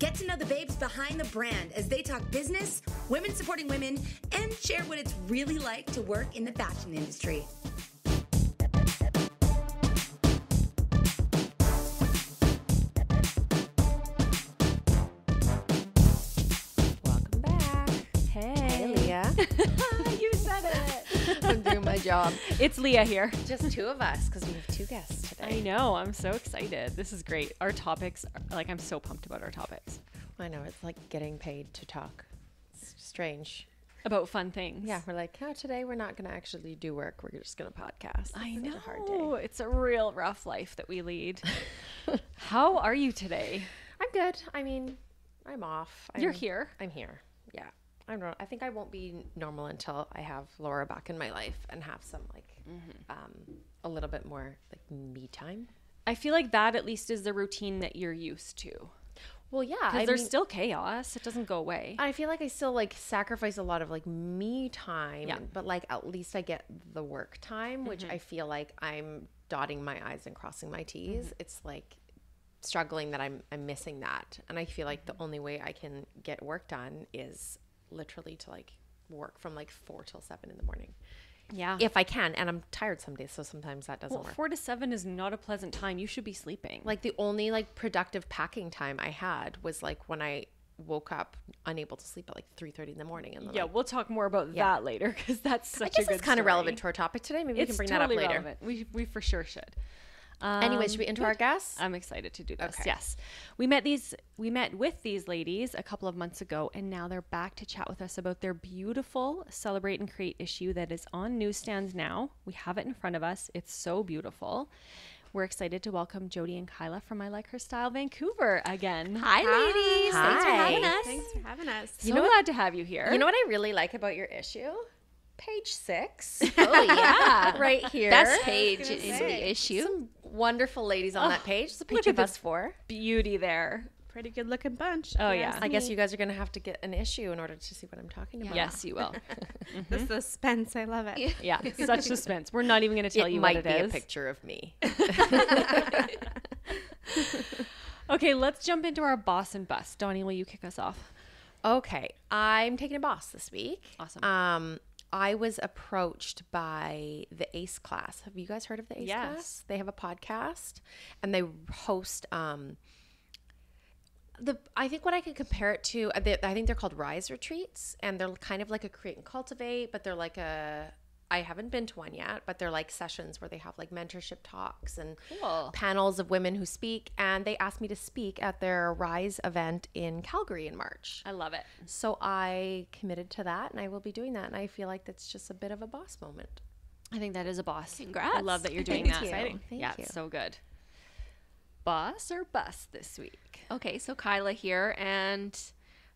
Get to know the babes behind the brand as they talk business, women supporting women, and share what it's really like to work in the fashion industry. Welcome back. Hey, Leah. You said it. I'm doing my job. It's Leah here. Just two of us because we have two guests today. I know. I'm so excited. This is great. Our topics, I'm so pumped about our topics. I know. It's like getting paid to talk. It's strange. About fun things. Yeah. We're like, oh, today we're not going to actually do work. We're just going to podcast. I It's know. such a hard day. It's a real rough life that we lead. How are you today? I'm good. I mean, I'm off. You're here. I'm here. Yeah. I think I won't be normal until I have Laura back in my life and have some a little bit more like me time. I feel like that at least is the routine that you're used to. Well, yeah. Because there's still chaos. It doesn't go away. I feel like I still like sacrifice a lot of like me time, Yeah. but like at least I get the work time, which I feel like I'm dotting my I's and crossing my T's. It's like struggling that I'm missing that. And I feel like the only way I can get work done is literally to like work from like 4 till 7 in the morning. Yeah. If I can. And I'm tired some days, so sometimes that doesn't work. 4 to 7 is not a pleasant time. You should be sleeping. Like the only like productive packing time I had was like when I woke up unable to sleep at like 3:30 in the morning. And then, Yeah, we'll talk more about that later because that's such I a guess good it's kind of story. relevant to our topic today. Maybe we can bring that up later. Relevant. We for sure should. Anyway, should we into our guests? I'm excited to do this. Okay. Yes. We met with these ladies a couple of months ago, and now they're back to chat with us about their beautiful Celebrate and Create issue that is on newsstands now. We have it in front of us. It's so beautiful. We're excited to welcome Jody and Kyla from I Like Her Style Vancouver again. Hi, ladies. Thanks for Hi. having us. Thanks for having us. So glad to have you here. You know what I really like about your issue? Page 6. Oh, yeah. Right here. Best page in Some- the issue. Some wonderful ladies on that page. It's a look picture at of this us 4. beauty there. Pretty good looking bunch. Oh, yeah. I guess you guys are going to have to get an issue in order to see what I'm talking about. Yes, you will. The suspense. I love it. Yeah, such suspense. We're not even going to tell you might what be it a is. picture of me. Okay, let's jump into our boss and bust. Donnie, will you kick us off? Okay. I'm taking a boss this week. Awesome. I was approached by the ACE class. Have you guys heard of the ACE Yes. class? They have a podcast and they host I think what I could compare it to, I think they're called Rise Retreats, and they're kind of like a Create and Cultivate, but they're like I haven't been to one yet, but they're like sessions where they have like mentorship talks and Cool. panels of women who speak, and they asked me to speak at their Rise event in Calgary in March. I love it. So I committed to that, and I will be doing that, and I feel like that's just a bit of a boss moment. I think that is a boss. Congrats. I love that you're doing Thank that. you. Exciting. Thank Yeah, you. it's so good. Boss or bust this week? Okay, so Kyla here, and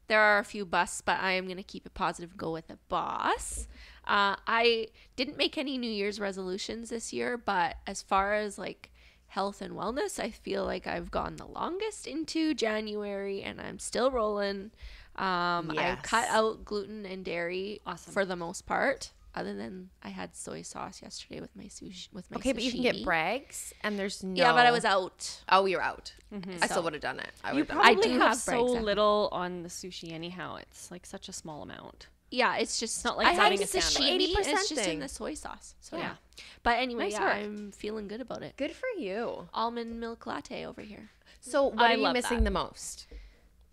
there are a few busts, but I am going to keep it positive and go with a boss. I didn't make any New Year's resolutions this year, but as far as like health and wellness, I feel like I've gone the longest into January, and I'm still rolling. I Yes. cut out gluten and dairy Awesome. for the most part. Other than I had soy sauce yesterday with my sushi. With my Okay, but you can get sashimi. Bragg's, and there's no... Yeah, but I was out. Oh, you're out. I still So- would have done it. I You would have done probably do have have so Bragg's, little on the sushi anyhow. It's like such a small amount. Yeah, it's just not like I it's had having a sashimi. sandwich. It's just 80% in the soy sauce. So Yeah. yeah. But anyway, Nice yeah, work. I'm feeling good about it. Good for you. Almond milk latte over here. So what I are you love missing that. the most?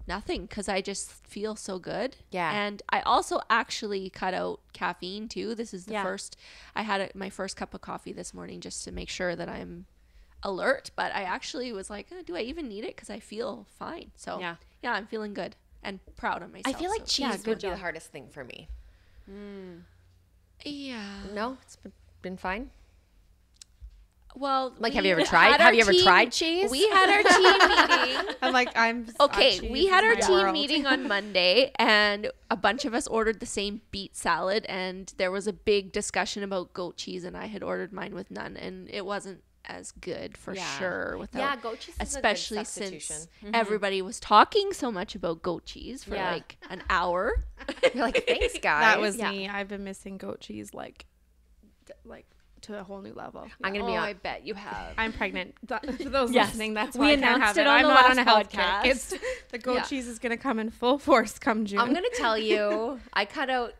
Nothing, because I just feel so good. Yeah. And I also actually cut out caffeine too. This is the Yeah. first. I had my first cup of coffee this morning just to make sure that I'm alert. But I actually was like, do I even need it? Because I feel fine. So Yeah. yeah, I'm feeling good and proud of myself. I feel like so- cheese would be the hardest thing for me. Yeah. No, it's been fine. Well, Like, have we you ever had tried? our Have you ever team- tried cheese? We had our team meeting. I'm like, Okay, we had our cheese is team my world. meeting on Monday, and a bunch of us ordered the same beet salad, and there was a big discussion about goat cheese, and I had ordered mine with none, and it wasn't as good for Yeah. sure. Without, Yeah, goat cheese is a good especially substitution. since everybody was talking so much about goat cheese for Yeah. like an hour. You're like, thanks, guys. That was Yeah. me. I've been missing goat cheese like to a whole new level. I'm gonna be I bet you have. I'm pregnant. For those Yes. listening, that's We why I can't announced have it it. on I'm the not on last a health podcast. kick. It's the goat Yeah. cheese is gonna come in full force come June. I'm gonna tell you, I cut out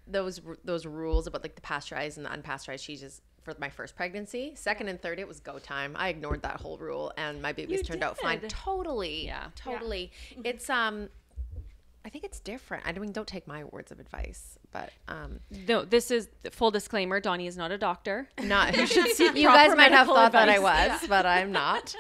those rules about like the pasteurized and the unpasteurized cheeses for my first pregnancy. Second and third, it was go time. I ignored that whole rule, and my babies turned out fine. did. Totally, Yeah. totally. It's I think it's different. I mean, don't take my words of advice, but No, this is full disclaimer. Donnie is not a doctor. not. You should seek You guys proper might have medical thought that I advice. was, but I'm not.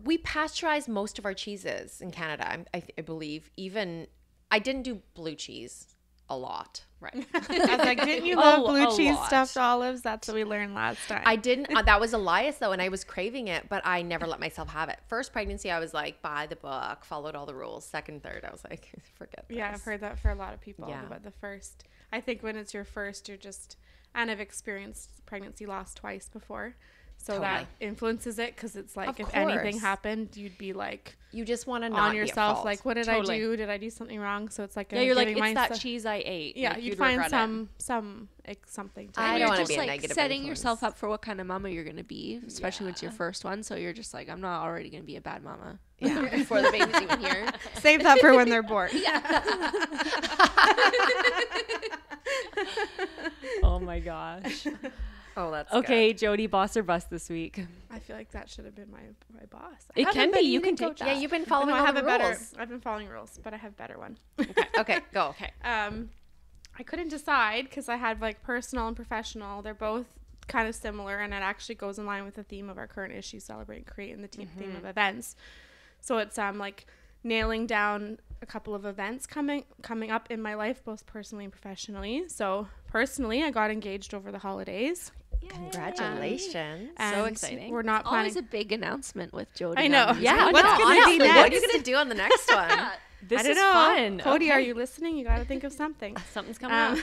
We pasteurize most of our cheeses in Canada. I believe. Even I didn't do blue cheese a lot. Right. I was like, didn't you love A blue cheese lot. stuffed olives? That's what we learned last time. I didn't. That was Elias though, and I was craving it, but I never let myself have it. First pregnancy, I was like, by the book, followed all the rules. Second, third, I was like, forget this. Yeah, I've heard that for a lot of people. Yeah. But the first, I think when it's your first, you're just, and I've experienced pregnancy loss twice before. So that Totally. influences it because it's like Of if anything course. happened, you'd be like You just want to not on be at yourself, fault. like, what did Totally. I do? Did I do something wrong? So it's like Yeah, you're like, giving it's that myself- cheese I ate. Yeah, Like, you'd find regret it. something to I And don't you're wanna just be a like negative setting influence. yourself up for what kind of mama you're gonna be, especially when it's your first one. So you're just like, I'm not already gonna be a bad mama. Yeah. Before the baby's even here. save that for when they're born. Oh my gosh. Oh, that's Okay, Jody, boss or bust this week? I feel like that should have been my boss. I It haven't can be. been You can meaning take to- that. Yeah, you've been following No, I all have the a better. rules. I've been following rules, but I have a better one. Okay, go. Okay. I couldn't decide because I had like personal and professional. They're both kind of similar, and it actually goes in line with the theme of our current issue, celebrate and create, and the theme of events. So it's like nailing down a couple of events coming up in my life, both personally and professionally. So personally, I got engaged over the holidays. Congratulations. And exciting. We're not planning. Always a big announcement with Jody. I know. on these Yeah. podcasts. What's gonna be Honestly, what are you next? gonna do on the next one? This I don't is know. fun. Cody, are Okay. you listening? You got to think of something. Something's coming up.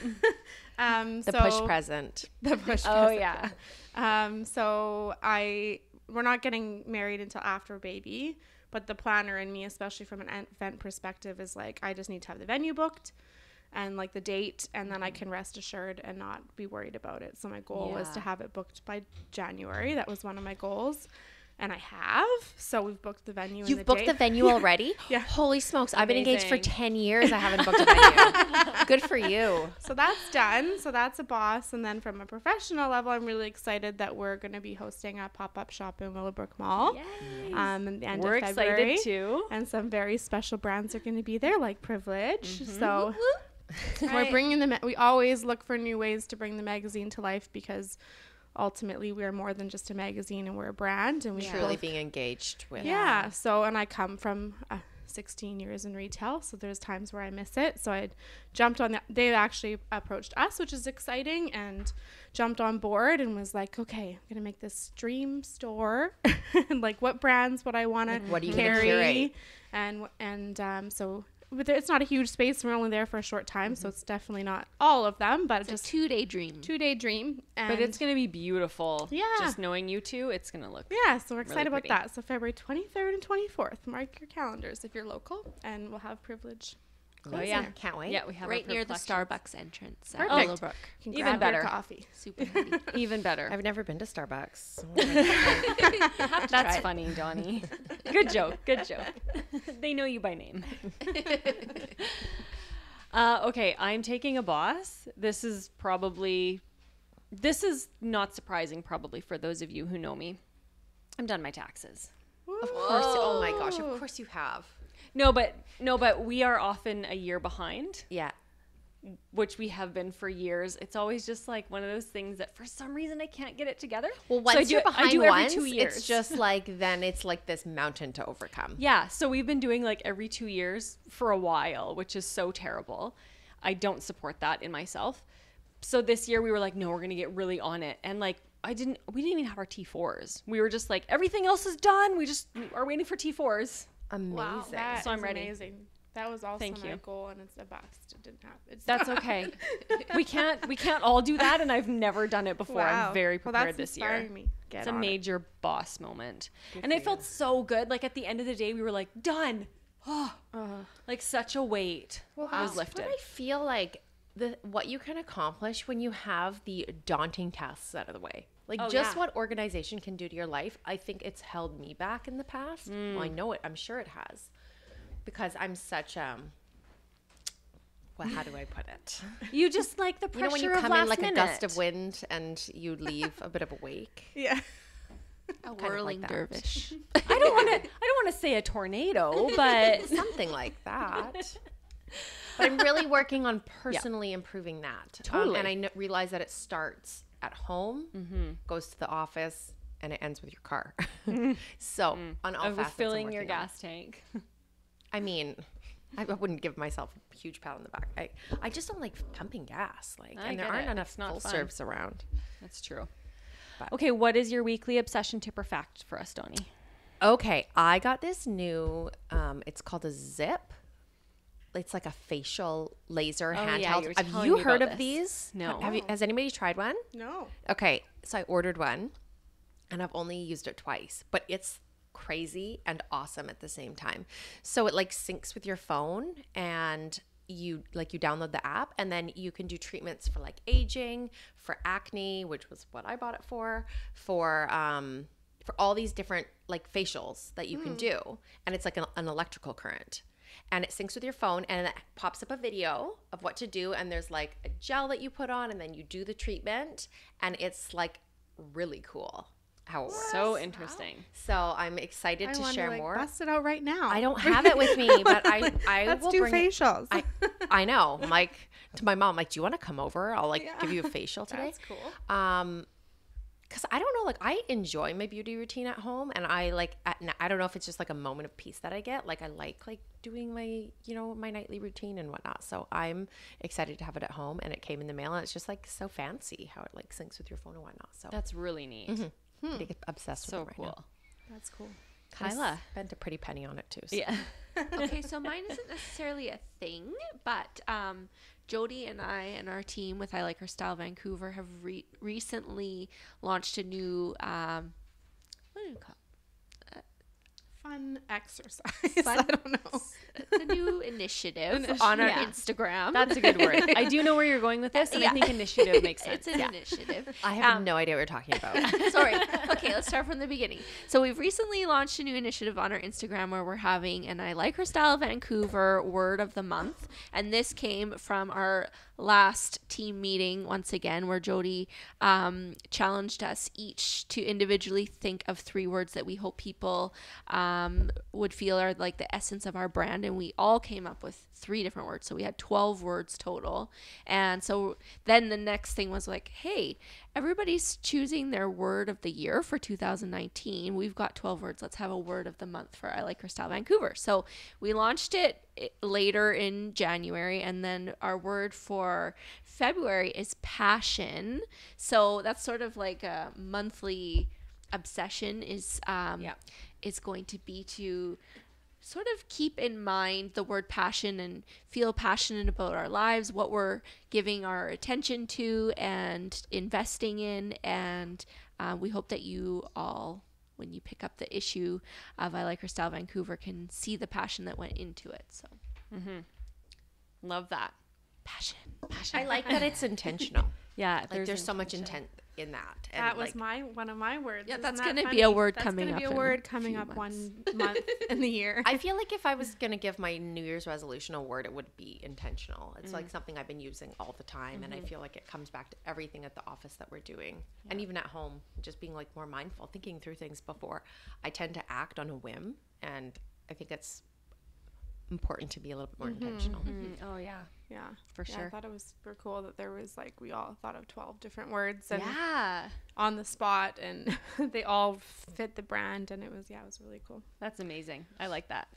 The push present. The push. Oh, present. yeah. So we're not getting married until after baby, but the planner in me, especially from an event perspective, is like, I just need to have the venue booked and like the date, and then I can rest assured and not be worried about it. So my goal was Yeah. to have it booked by January. That was one of my goals. And I have. So we've booked the venue. and You've booked the venue already? Yeah. Holy smokes. I've been engaged for Amazing. 10 years. I haven't booked a venue. Good for you. So that's done. So that's a boss. And then from a professional level, I'm really excited that we're going to be hosting a pop-up shop in Willowbrook Mall. In the end We're of February. excited too. And some very special brands are going to be there, like Privilege. Mm-hmm. So we're bringing we always look for new ways to bring the magazine to life, because ultimately we are more than just a magazine, and we're a brand, and we Truly both- being engaged with. yeah. So, and I come from 16 years in retail, so there's times where I miss it. So I jumped on that. They actually approached us, which is exciting, and jumped on board and was like, okay, I'm going to make this dream store. And like, what brands would I want to what are you gonna carry? curate? And so but it's not a huge space. We're only there for a short time, so it's definitely not all of them, but It's just a 2-day dream. 2-day dream. And But it's going to be beautiful. Yeah. Just knowing you two, it's going to look. yeah, so we're excited about pretty. that. So February 23rd and 24th. Mark your calendars if you're local, and we'll have Privilege. Oh, yeah. Can't wait. Yeah, we have Right our near the collections. Starbucks entrance at Perfect. Willowbrook. You can Even grab better. your coffee. Super handy. Even better. I've never been to Starbucks. That's funny, Donnie. Good joke. Good joke. They know you by name. Okay, I'm taking a boss. This is not surprising probably for those of you who know me. I'm done my taxes. Of course. Oh my gosh. Of course you have. No, but we are often a year behind, Yeah. which we have been for years. It's always just like one of those things that for some reason I can't get it together. Well, So once you're I behind do every once, 2 years. it's just like, then it's like this mountain to overcome. Yeah, so we've been doing like every 2 years for a while, which is so terrible. I don't support that in myself. So this year we were like, no, we're going to get really on it. And like, we didn't even have our T4s. We were just like, everything else is done. We just are waiting for T4s. Amazing. Wow, that So I'm is ready. amazing. That was also Thank my you. goal, and it's a bust. It didn't happen. That's okay. we can't all do that, and I've never done it before. Wow. I'm very Well, prepared that's this year. inspiring me. Get It's a on it. major boss moment. And it felt so good. Like at the end of the day, we were like, done. Oh, like such a weight was lifted. But I feel like what you can accomplish when you have the daunting tasks out of the way. Like Oh, just yeah. what organization can do to your life. I think it's held me back in the past. Well, I know it. I'm sure it has. Because I'm such well, how do I put it? You just like the pressure When you of come last in like minute. a gust of wind and you leave a bit of a wake. Yeah. A like whirling that. dervish. I don't want to say a tornado, but Something like that. But I'm really working on personally improving that. Totally. And I realize that it starts at home, goes to the office, and it ends with your car. So on all of facets, I'm filling your working on. gas tank. I mean, I wouldn't give myself a huge pat on the back. I just don't like pumping gas. Like, I and there get aren't it. enough It's not full fun. serves around. That's true. But- Okay, what is your weekly obsession to perfect for us, Donnie? Okay, I got this new. It's called a Zip. It's like a facial laser Oh, yeah, handheld. you were Have telling you me heard about of this. these? No. Has anybody tried one? No. Okay, so I ordered one, and I've only used it twice, but it's crazy and awesome at the same time. So it like syncs with your phone, and you download the app, and then you can do treatments for like aging, for acne, which was what I bought it for all these different like facials that you can do, and it's like an electrical current. And it syncs with your phone, and it pops up a video of what to do. And there's like a gel that you put on, and then you do the treatment. And it's like really cool how it works. So interesting. So I'm excited to share more. Bust it out right now. I don't have it with me, but I Let's will do bring it. facials. I know. I'm like to my mom, like, do you want to come over? I'll like give you a facial today. That's cool. Because I don't know, like I enjoy my beauty routine at home, and I like I don't know if it's just like a moment of peace that I get. Like I like doing my my nightly routine and whatnot. So I'm excited to have it at home, and it came in the mail, and it's just like so fancy how it like syncs with your phone and whatnot. So That's really neat. pretty obsessed So with it right cool. now. That's cool. Kyla. Spent a pretty penny on it too. So. Yeah. Okay, so mine isn't necessarily a thing, but Jody and I and our team with I Like Her Style Vancouver have recently launched a new what do you call it? Fun exercise. Fun- I don't know. It's a new initiative on our Yeah. Instagram. That's a good word. I do know where you're going with this, and I think initiative makes sense. It's an initiative. I have no idea what you're talking about. Sorry. Okay, let's start from the beginning. So we've recently launched a new initiative on our Instagram where we're having an I Like Her Style Vancouver word of the month. And this came from our last team meeting once again, where Jody challenged us each to individually think of 3 words that we hope people would feel are like the essence of our brand. And we all came up with 3 different words. So we had 12 words total. And so then the next thing was like, hey, everybody's choosing their word of the year for 2019. We've got 12 words. Let's have a word of the month for I Like Her Style Vancouver. So we launched it later in January, and then our word for February is passion. So that's sort of like a monthly obsession is going to be to sort of keep in mind the word passion and feel passionate about our lives, what we're giving our attention to and investing in. And we hope that you all, when you pick up the issue of I Like Her Style Vancouver, can see the passion that went into it. So Love that. passion. I like that it's intentional. Yeah. Like there's so much intent in that. And That was like, one of my words. Yeah, Isn't that's that gonna funny? be a word That's coming gonna be up a in word a coming few up months. 1 month in the year. I feel like if I was gonna give my New Year's resolution a word, it would be intentional. It's like something I've been using all the time, and I feel like it comes back to everything at the office that we're doing, and even at home, just being like more mindful, thinking through things before I tend to act on a whim, and I think it's important to be a little bit more intentional. Oh yeah. Yeah, For yeah, sure. I thought it was super cool that there was like we all thought of 12 different words and Yeah. on the spot, and they all fit the brand, and it was really cool. That's amazing. I like that.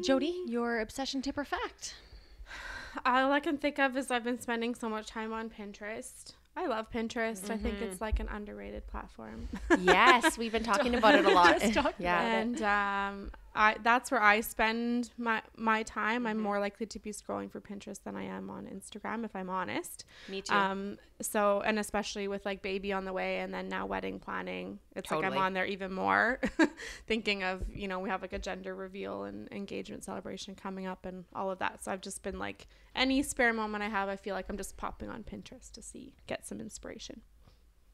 Jody, your obsession to perfect. All I can think of is I've been spending so much time on Pinterest. I love Pinterest. I think it's like an underrated platform. Yes, we've been talking about it a lot. Just talked yeah. And that's where I spend my time. I'm more likely to be scrolling for Pinterest than I am on Instagram, if I'm honest. Me too. So, and especially with like baby on the way and then now wedding planning, it's like I'm Totally. on there even more thinking of, you know, we have like a gender reveal and engagement celebration coming up and all of that. So I've just been like, any spare moment I have, I feel like I'm just popping on Pinterest to get some inspiration.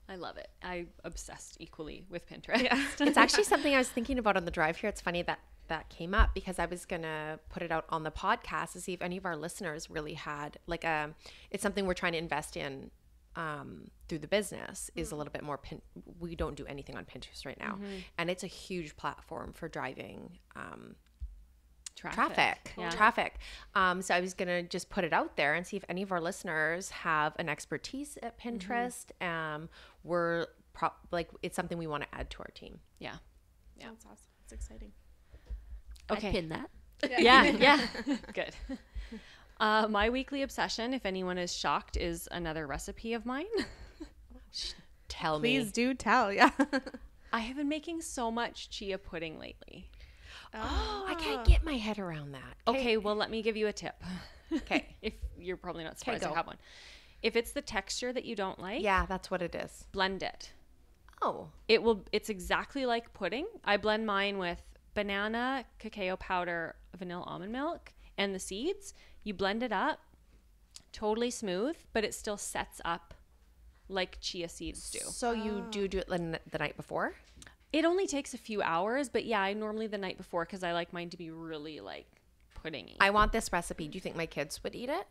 I love it. I obsessed equally with Pinterest. Yeah. It's actually something I was thinking about on the drive here. It's funny that came up because I was going to put it out on the podcast to see if any of our listeners really had like it's something we're trying to invest in through the business is a little bit more, we don't do anything on Pinterest right now. And it's a huge platform for driving traffic. So I was going to just put it out there and see if any of our listeners have an expertise at Pinterest. It's something we want to add to our team. Yeah. That's awesome. It's exciting. Okay. I'd pin that. Yeah. Good. My weekly obsession, if anyone is shocked, is another recipe of mine. Tell Please me. do tell. Yeah. I have been making so much chia pudding lately. Oh, I can't get my head around that. Okay, well, let me give you a tip. Okay. If you're probably not surprised go. I have one. If it's the texture that you don't like, Yeah, that's what it is. blend it. Oh. It's exactly like pudding. I blend mine with banana, cacao powder, vanilla almond milk, and the seeds. You blend it up, totally smooth, but it still sets up like chia seeds do. So you do it the night before? It only takes a few hours, but yeah, I normally the night before because I like mine to be really like puddingy. I want this recipe. Do you think my kids would eat it?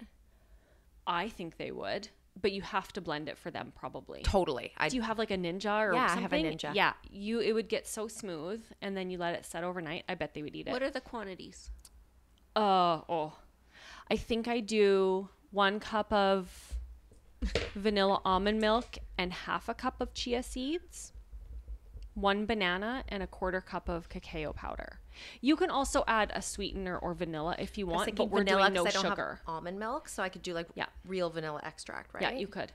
I think they would, but you have to blend it for them probably. Totally. Do you have like a Ninja or Yeah, I something? have a Ninja. Yeah, it would get so smooth, and then you let it set overnight. I bet they would eat it. What are the quantities? I think I do 1 cup of vanilla almond milk and half a cup of chia seeds, 1 banana, and a 1/4 cup of cacao powder. You can also add a sweetener or vanilla if you want, but we're vanilla doing no 'cause I don't sugar. have almond milk, so I could do like real vanilla extract, right? Yeah, you could.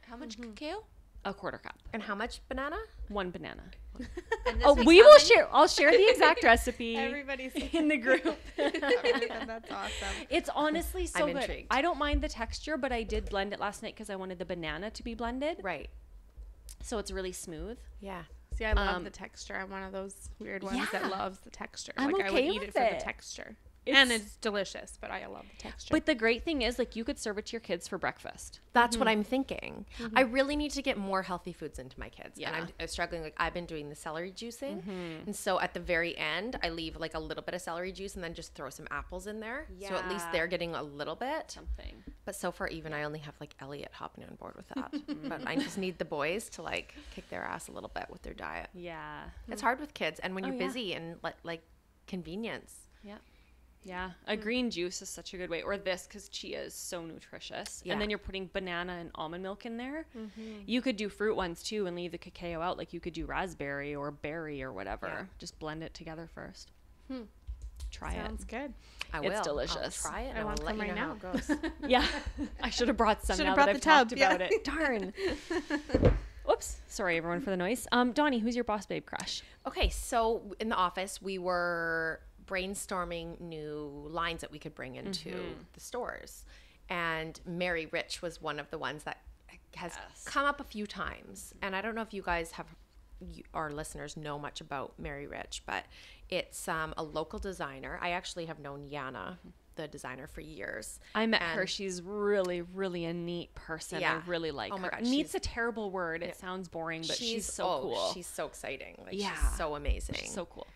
How much cacao? A 1/4 cup. And how much banana? 1 banana. And this Oh, makes we how will many? share. I'll share the exact recipe Everybody's in the group. That's awesome. It's honestly so I'm good. intrigued. I don't mind the texture, but I did blend it last night because I wanted the banana to be blended. Right. So it's really smooth. Yeah. See, I love the texture. I'm one of those weird ones that Yeah. loves the texture. I'm like I would okay eat with it for it. the texture. And it's delicious, but I love the texture. But the great thing is, like, you could serve it to your kids for breakfast. That's what I'm thinking. I really need to get more healthy foods into my kids. Yeah. And I'm struggling. Like, I've been doing the celery juicing. And so at the very end, I leave like a little bit of celery juice and then just throw some apples in there. So at least Yeah. they're getting a little bit. Something. But so far, even I only have like Elliot hopping on board with that. But I just need the boys to like kick their ass a little bit with their diet. Yeah. It's hard with kids. And when you're yeah. busy and like convenience. Yeah. Yeah. A green juice is such a good way. Or this, because chia is so nutritious. Yeah. And then you're putting banana and almond milk in there. You could do fruit ones too and leave the cacao out. Like you could do raspberry or berry or whatever. Yeah. Just blend it together first. Try Sounds good. I It's will. delicious. I'll try it and I I'll want let some you right know now. how it goes. it. Yeah. I should have brought some Should now have that brought I've the talked tub, about it. Darn. Whoops. Sorry, everyone, for the noise. Donnie, who's your boss babe crush? Okay, so in the office, we were brainstorming new lines that we could bring into the stores. And Mary Rich was one of the ones that has come up a few times. And I don't know if you guys our listeners know much about Mary Rich, but it's a local designer. I actually have known Yana, the designer, for years. I met her. She's really, really a neat person. Yeah. I really like Oh my her. God, Neat's she's- a terrible word. It sounds boring, but she's so cool. She's so exciting. Like, Yeah. she's so amazing. She's so cool.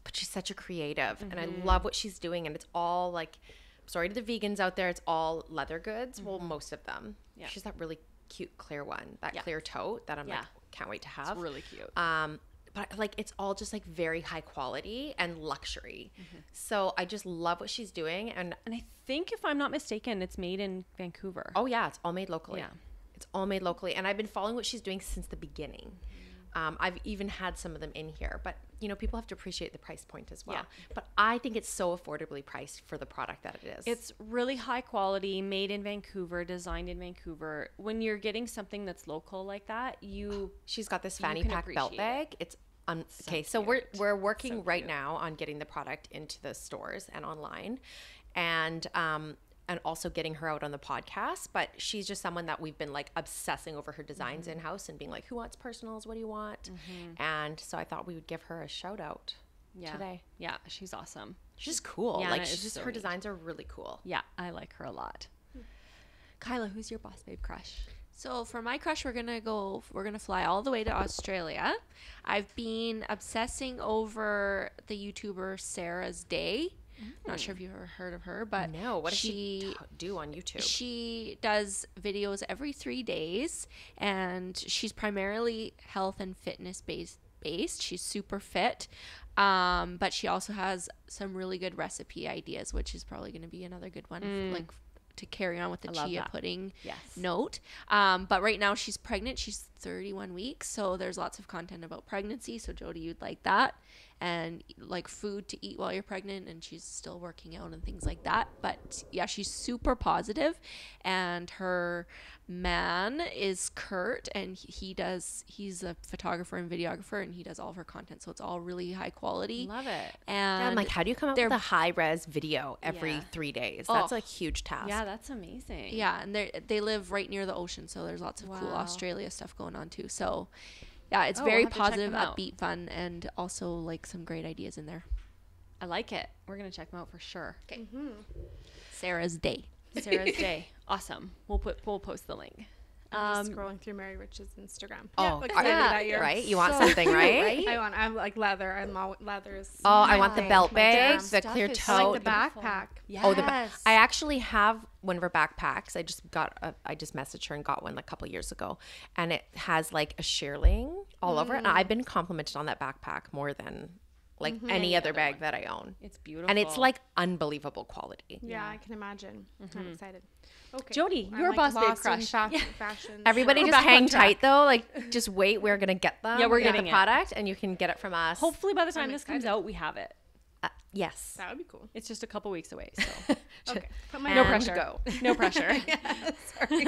But she's such a creative, and I love what she's doing. And it's all like, sorry to the vegans out there, it's all leather goods. Well, most of them. Yeah. She's that really cute clear one, that clear tote that I'm like, can't wait to have. It's really cute. But like, it's all just like very high quality and luxury. So I just love what she's doing. And And I think, if I'm not mistaken, it's made in Vancouver. oh yeah, it's all made locally. Yeah. It's all made locally. And I've been following what she's doing since the beginning. I've even had some of them in here, but you know, people have to appreciate the price point as well. Yeah. But I think it's so affordably priced for the product that it is. It's really high quality, made in Vancouver, designed in Vancouver. When you're getting something that's local like that, she's got this fanny can pack belt appreciate bag. It's okay, so we're working right now on getting the product into the stores and online, and also getting her out on the podcast. But she's just someone that we've been like obsessing over her designs in-house and being like, who wants personals? What do you want? And so I thought we would give her a shout out today. Yeah, she's awesome. She's cool. Yeah, like it's she's just, so her neat. designs are really cool. Yeah, I like her a lot. Kyla, who's your boss babe crush? So for my crush, we're gonna fly all the way to Australia. I've been obsessing over the YouTuber Sarah's Day. Not sure if you've ever heard of her, but No, what does she do on YouTube? She does videos every 3 days, and she's primarily health and fitness based. She's super fit, but she also has some really good recipe ideas, which is probably going to be another good one, like to carry on with the chia pudding note. But right now she's pregnant. She's 31 weeks, so there's lots of content about pregnancy. So Jody, you'd like that, and like food to eat while you're pregnant, and she's still working out and things like that. But yeah, she's super positive, and her man is Kurt, and he's a photographer and videographer, and he does all of her content, so it's all really high quality. Love it. And I'm like, how do you come up with a high res video every 3 days? That's a huge task. Yeah, that's amazing. Yeah, and they live right near the ocean, so there's lots of cool Australia stuff going on too. So yeah, it's very we'll have to check positive, them out. upbeat, fun, and also like some great ideas in there. I like it. We're gonna check them out for sure. Okay. Sarah's Day. Sarah's Day. Awesome. We'll post the link. I'm just scrolling through Mary Rich's Instagram. That year. Right? You want something, right? I'm like leather. I'm all leathers. Oh, I want the belt bag, the stuff clear is tote. I like the backpack. Yes. Oh, I actually have one of her backpacks. I just messaged her and got one a couple years ago, and it has like a shearling all over it. And I've been complimented on that backpack more than like any other bag that I own. It's beautiful. And it's like unbelievable quality. Yeah, I can imagine. I'm excited. Okay. Jody, I'm, your like, boss babe lost in crush. Fashion. Everybody We're just back on hang track. tight though. Like just wait. We're gonna get them. Yeah, we're We get getting the it. product, and you can get it from us. Hopefully by the time this comes out, we have it. Yes. That would be cool. It's just a couple weeks away, so Okay. Put my no And pressure. go. No pressure. Sorry.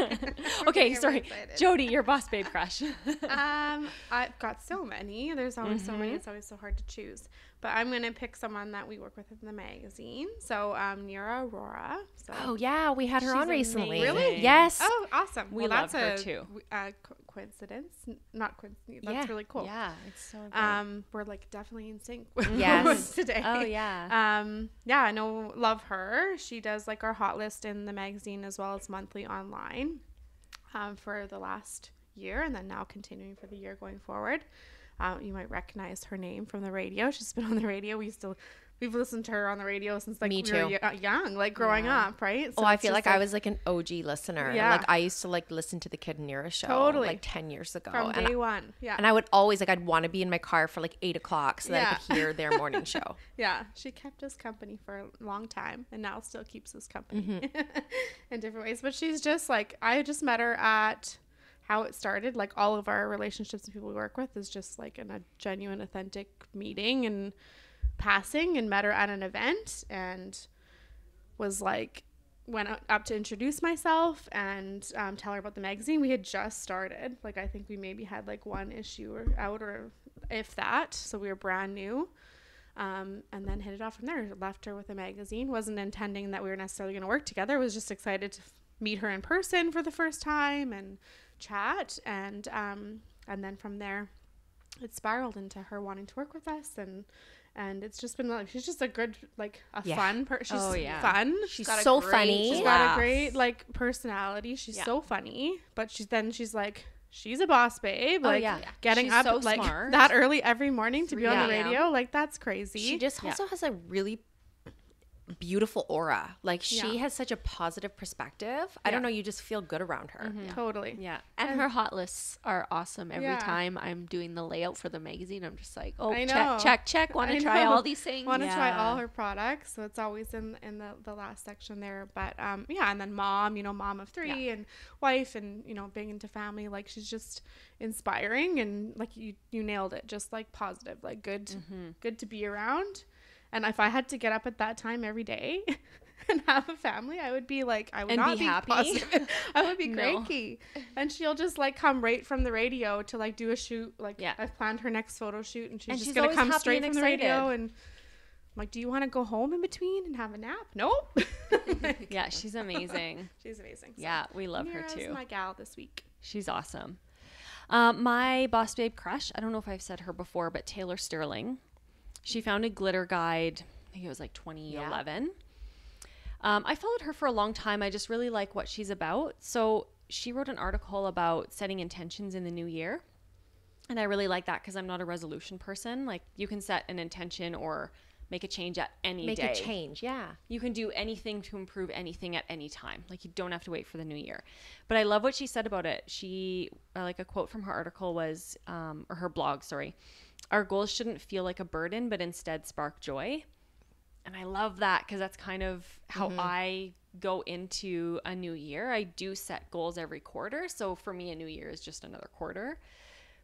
Okay, We're sorry. excited. Jody, your boss babe crush. I've got so many. There's always so many. It's always so hard to choose. But I'm gonna pick someone that we work with in the magazine. So Nira Aurora. So Oh yeah, we had her She's on recently. amazing. Really? Yes. Oh, awesome. We well, love that's her, too. Coincidence. Not coincidence. That's Yeah. really cool. Yeah, it's so good. We're like definitely in sync Yes. today. Oh yeah. Yeah, I know, love her. She does like our hot list in the magazine as well as monthly online for the last year, and then now continuing for the year going forward. You might recognize her name from the radio. She's been on the radio. We've listened to her on the radio since like Me we were too. young, like growing up, right? Oh, So I it's feel just, like I was like an OG listener. Yeah. Like I used to like listen to the Kid Nira show Totally. like 10 years ago. from and day one. Yeah. And I would always like I'd want to be in my car for like 8 o'clock so that I Yeah. could hear their morning show. Yeah, she kept us company for a long time and now still keeps us company in different ways. But she's just like, I just met her at how it started. Like all of our relationships and people we work with is just like in a genuine, authentic meeting and passing, and met her at an event and was like, went up to introduce myself and tell her about the magazine. We had just started. Like I think we maybe had like one issue or if that. So we were brand new. And then hit it off from there. Left her with a magazine. Wasn't intending that we were necessarily going to work together. Was just excited to meet her in person for the first time and chat. And then from there, it spiraled into her wanting to work with us. And it's just been like, she's just a good, like fun person. She's fun. She's got a so great funny. She's got a great like personality. She's so funny. But she's like, she's a boss babe. Like getting She's up so like smart. that early every morning to be on the 3 a.m. radio. Like that's crazy. She just also has a really beautiful aura. Like she has such a positive perspective. I don't know, you just feel good around her. Totally. Yeah. And her hot lists are awesome. Every Yeah. time I'm doing the layout for the magazine, I'm just like, oh, I know. check. Want I to try know. all these things? Want to try Yeah. all her products, so it's always in the last section there. But and then mom, mom of 3 and wife, and being into family. Like she's just inspiring, and like you nailed it. Just like positive, like good to be around. And if I had to get up at that time every day, and have a family, I would be like, I would And not be be happy? positive. I would be No. cranky. And she'll just like come right from the radio to like do a shoot. Like Yeah. I've planned her next photo shoot, and And she's she's gonna always come happy straight and from the radio. excited. And I'm like, do you want to go home in between and have a nap? Nope. Yeah, she's amazing. She's amazing. So Yeah, we love her Mira's too. my gal this week. She's awesome. My boss babe crush, I don't know if I've said her before, but Taylor Sterling. She founded Glitter Guide, I think it was like 2011. I followed her for a long time. I just really like what she's about. So she wrote an article about setting intentions in the new year. And I really like that because I'm not a resolution person. Like you can set an intention or make a change at any Make day. a change. Yeah. You can do anything to improve anything at any time. Like you don't have to wait for the new year. But I love what she said about it. She, like a quote from her article was, or her blog, sorry, our goals shouldn't feel like a burden, but instead spark joy. And I love that because that's kind of how I go into a new year. I do set goals every quarter. So for me, a new year is just another quarter.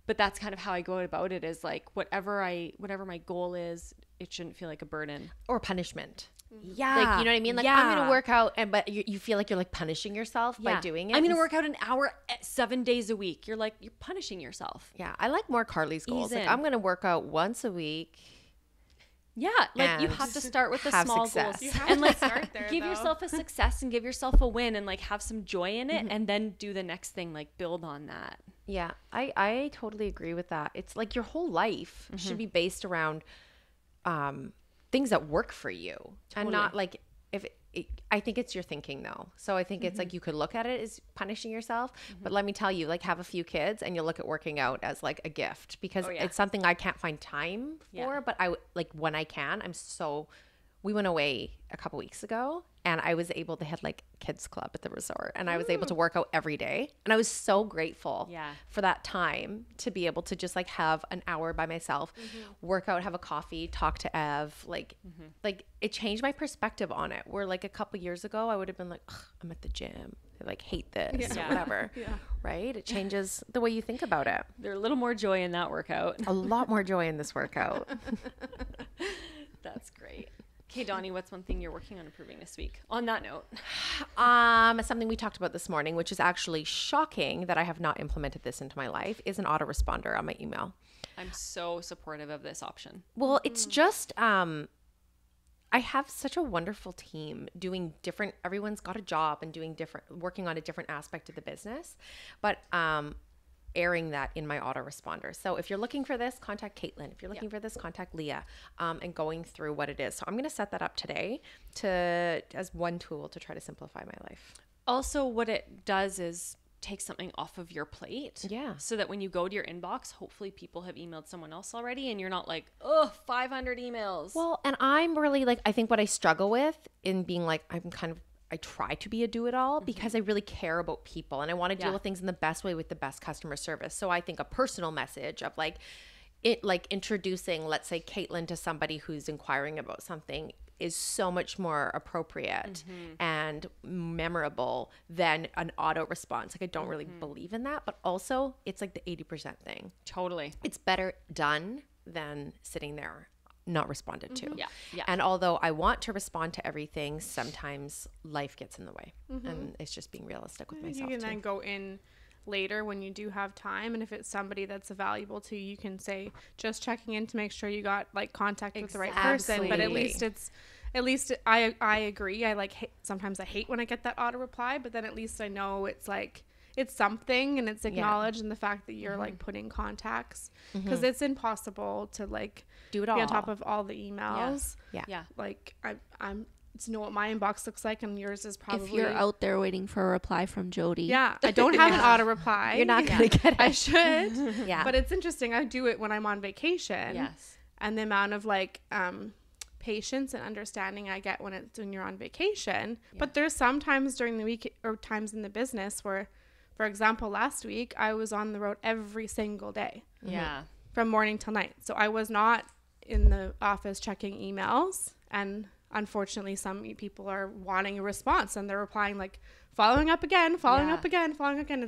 But that's kind of how I go about it is like whatever my goal is, it shouldn't feel like a burden. Or punishment. Yeah. Like, you know what I mean? Like, I'm going to work out, but you feel like you're like punishing yourself by doing it. I'm going to work out an hour 7 days a week. You're like, you're punishing yourself. Yeah. I like more Carly's goals. Ease Like, in. I'm going to work out once a week. Yeah. Like you And have to start with the have small success. goals. You have And to like start there, give though. yourself a success and give yourself a win and like have some joy in it and then do the next thing, like build on that. Yeah, I totally agree with that. It's like your whole life should be based around things that work for you and not like I think it's your thinking though. So I think it's like you could look at it as punishing yourself, but let me tell you, like have a few kids and you'll look at working out as like a gift because it's something I can't find time for, but I like when I can, we went away a couple weeks ago and I was able to have like kids club at the resort and I was able to work out every day and I was so grateful for that time to be able to just like have an hour by myself, work out, have a coffee, talk to Ev, like it changed my perspective on it. Where like a couple years ago I would have been like, I'm at the gym, I like hate this or whatever. Right? It changes the way you think about it. There's a little more joy in that workout. A lot more joy in this workout. That's great. Okay, Donnie, what's one thing you're working on improving this week? On that note. Something we talked about this morning, which is actually shocking that I have not implemented this into my life, is an autoresponder on my email. I'm so supportive of this option. Well, it's just I have such a wonderful team doing different, everyone's got a job and doing different, working on a different aspect of the business, but airing that in my autoresponder. So if you're looking for this, contact Caitlin. If you're looking for this, contact Leah, and going through what it is. So I'm going to set that up today as one tool to try to simplify my life. Also, what it does is take something off of your plate. Yeah. So that when you go to your inbox, hopefully people have emailed someone else already and you're not like, oh, 500 emails. Well, and I'm really like, I think what I struggle with in being like, I try to be a do-it-all because I really care about people and I want to deal with things in the best way with the best customer service. So I think a personal message of like introducing, let's say, Caitlin to somebody who's inquiring about something is so much more appropriate and memorable than an auto response. Like I don't really believe in that, but also it's like the 80% thing. Totally. It's better done than sitting there not responded to. Yeah. And although I want to respond to everything, sometimes life gets in the way. And it's just being realistic with You myself can too. then go in later when you do have time, and if it's somebody that's valuable to you, you can say just checking in to make sure you got like contact with the right person. But at least I agree. I like sometimes I hate when I get that auto reply, but then at least I know it's like it's something and it's acknowledged, and the fact that you're like putting contacts, because it's impossible to like do it be all on top of all the emails. Yeah. Like I'm to know what my inbox looks like, and yours is probably. If you're out there waiting for a reply from Jody. Yeah, I don't have an auto reply. You're not going to get it. I should. Yeah. But it's interesting. I do it when I'm on vacation. Yes. And the amount of like patience and understanding I get when you're on vacation. Yeah. But there's some times during the week or times in the business where, for example, last week I was on the road every single day. Yeah. From morning till night. So I was not in the office checking emails, and unfortunately some people are wanting a response and they're replying like following up again. It's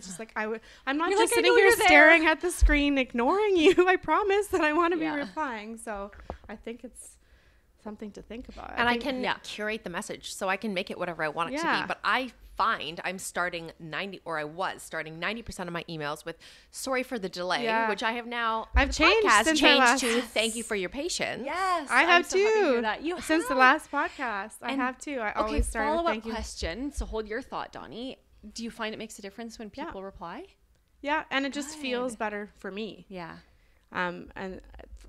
just like I'm not just sitting here staring at the screen ignoring you. I promise that I want to be replying. So I think it's something to think about. And I think- can yeah. curate the message so I can make it whatever I want it to Yeah. be. But I find I'm starting 90% of my emails with sorry for the delay, Yeah. which I have now. I've the changed podcast since I changed last- to thank you for your patience. Yes, I have I'm so happy to hear too. that. You Since the have. last podcast, I And- have too. I Okay, always start with follow-up thank you. question. So hold your thought, Donnie. Do you find it makes a difference when Yeah. people reply? Yeah, and it just feels Good. better for me. Yeah.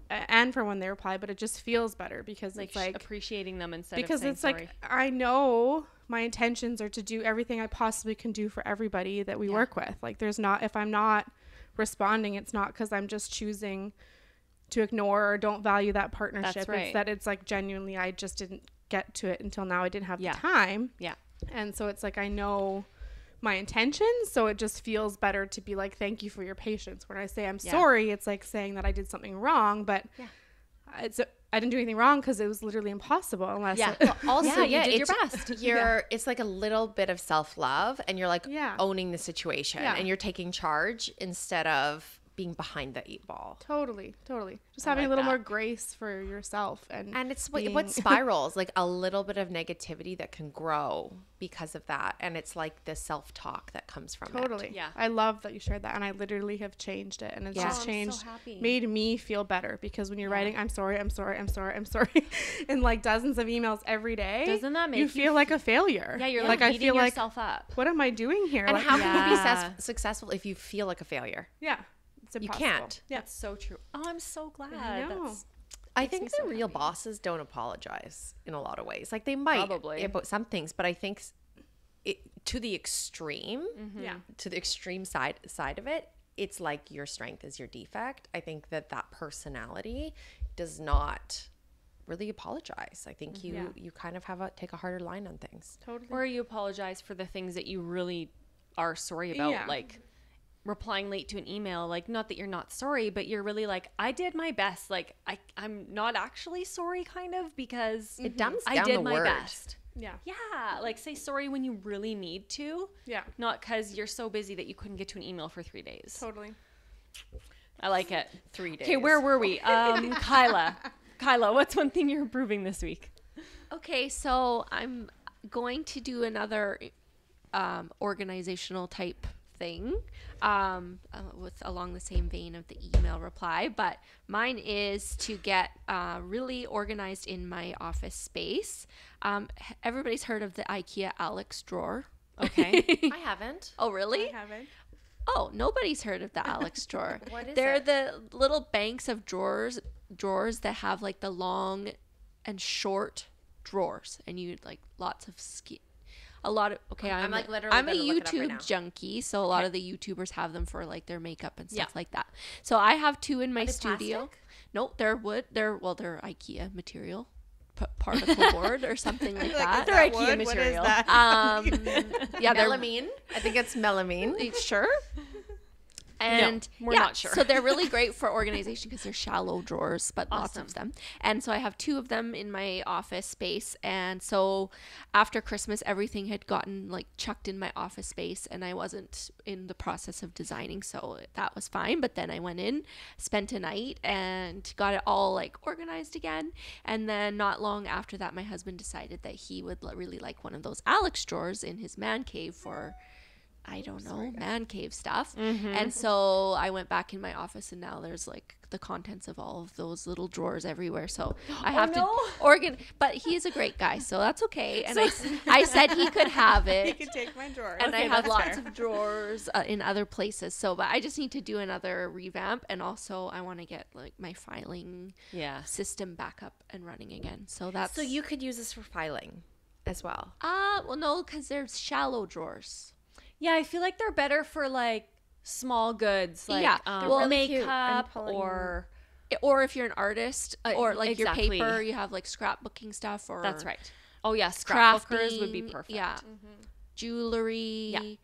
And for when they reply, but it just feels better because Like, it's like appreciating them instead because of saying it's sorry. like I know my intentions are to do everything I possibly can do for everybody that we work with. Like there's not, if I'm not responding, it's not because I'm just choosing to ignore or don't value that partnership. That's right. It's that it's like genuinely I just didn't get to it until now. I didn't have Yeah. the time. Yeah. And so it's like I know my intentions, so it just feels better to be like thank you for your patience. When I say I'm sorry, it's like saying that I did something wrong, but I didn't do anything wrong because it was literally impossible unless Also, you did your it's- best. It's like a little bit of self-love, and you're like Yeah. owning the situation, Yeah. and you're taking charge instead of being behind the 8 ball. Totally. Just having like a little that. more grace for yourself and It's being- what spirals, like a little bit of negativity that can grow because of that. And it's like the self-talk that comes from it. Totally. Yeah. I love that you shared that, and I literally have changed it, and it's Yeah. just Oh, I'm so changed, happy. made me feel better because when you're writing, I'm sorry, in like dozens of emails every day, Doesn't that make you you feel like a failure? Yeah, you're like like I beating feel like yourself up. what am I doing here? And like, how can you Yeah. be successful if you feel like a failure? yeah, it's You impossible. can't. Yeah. That's so true. Oh, I'm so glad. I know. That's- I think the real bosses don't apologize in a lot of ways. Like they might Probably. about some things, but I think to the extreme, Yeah. to the extreme side of it, it's like your strength is your defect. I think that personality does not really apologize. I think you kind of take a harder line on things. Totally. Or you apologize for the things that you really are sorry about, Yeah. like replying late to an email. Like, not that you're not sorry, but you're really like, I did my best. Like, I'm not actually sorry, kind of, because It dumbs I down did the my word. best. Yeah. Yeah, like say sorry when you really need to. Yeah. Not because you're so busy that you couldn't get to an email for 3 days. Totally. I like it. 3 days. Okay, where were we? Kyla, what's one thing you're improving this week? Okay, so I'm going to do another organizational type thing with along the same vein of the email reply, but mine is to get really organized in my office space. Everybody's heard of the IKEA Alex drawer. Okay. I haven't. Oh, really? I haven't. Oh, nobody's heard of the Alex drawer. What is They're it? the little banks of drawers that have like the long and short drawers, and you like lots of okay, I'm, like, literally I'm a gonna look it up right YouTube now. junkie, so a lot of the YouTubers have them for like their makeup and stuff Yeah. like that. So I have 2 in my they studio. plastic? Nope, they're wood. They're IKEA material, particle board or something like that. They're IKEA material. Yeah, they're Melamine. I think it's melamine. sure. And we're not sure. So they're really great for organization because they're shallow drawers, but lots Awesome. of them. And so I have 2 of them in my office space. And so after Christmas, everything had gotten like chucked in my office space, and I wasn't in the process of designing. So that was fine. But then I went in, spent a night, and got it all like organized again. And then not long after that, my husband decided that he would really like one of those Alex drawers in his man cave for, I don't know, man cave stuff. And so I went back in my office, and now there's like the contents of all of those little drawers everywhere. So I have to but he is a great guy, so that's okay. And I said he could have You it. can take my drawer. And I have lots of drawers in other places. So, but I just need to do another revamp. And also I want to get like my filing Yeah. system back up and running again. So that's, So you could use this for filing as well. well, no, cause there's shallow drawers. Yeah, I feel like they're better for like small goods, like Yeah, they're really cute and makeup pulling- Or if you're an artist, or like exactly. your paper, you have like scrapbooking stuff, or That's right. Oh yeah, scrapbookers would be crafting, perfect. Yeah, jewelry. Yeah.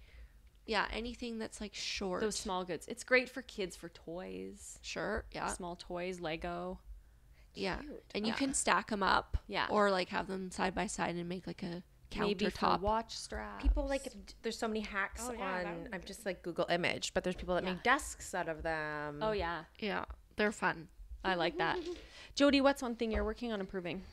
Yeah, anything that's like short. Those small goods. It's great for kids for toys. Sure. Yeah. Small toys, Lego. Yeah. And you can stack them up. Yeah. Or like have them side by side and make like a Maybe for countertop. watch straps. People like there's so many hacks Oh, yeah, that would on. be I'm just like Google image, but there's people that make desks out of them. Oh yeah, Yeah, they're fun. I like that. Jody, what's one thing you're working on improving?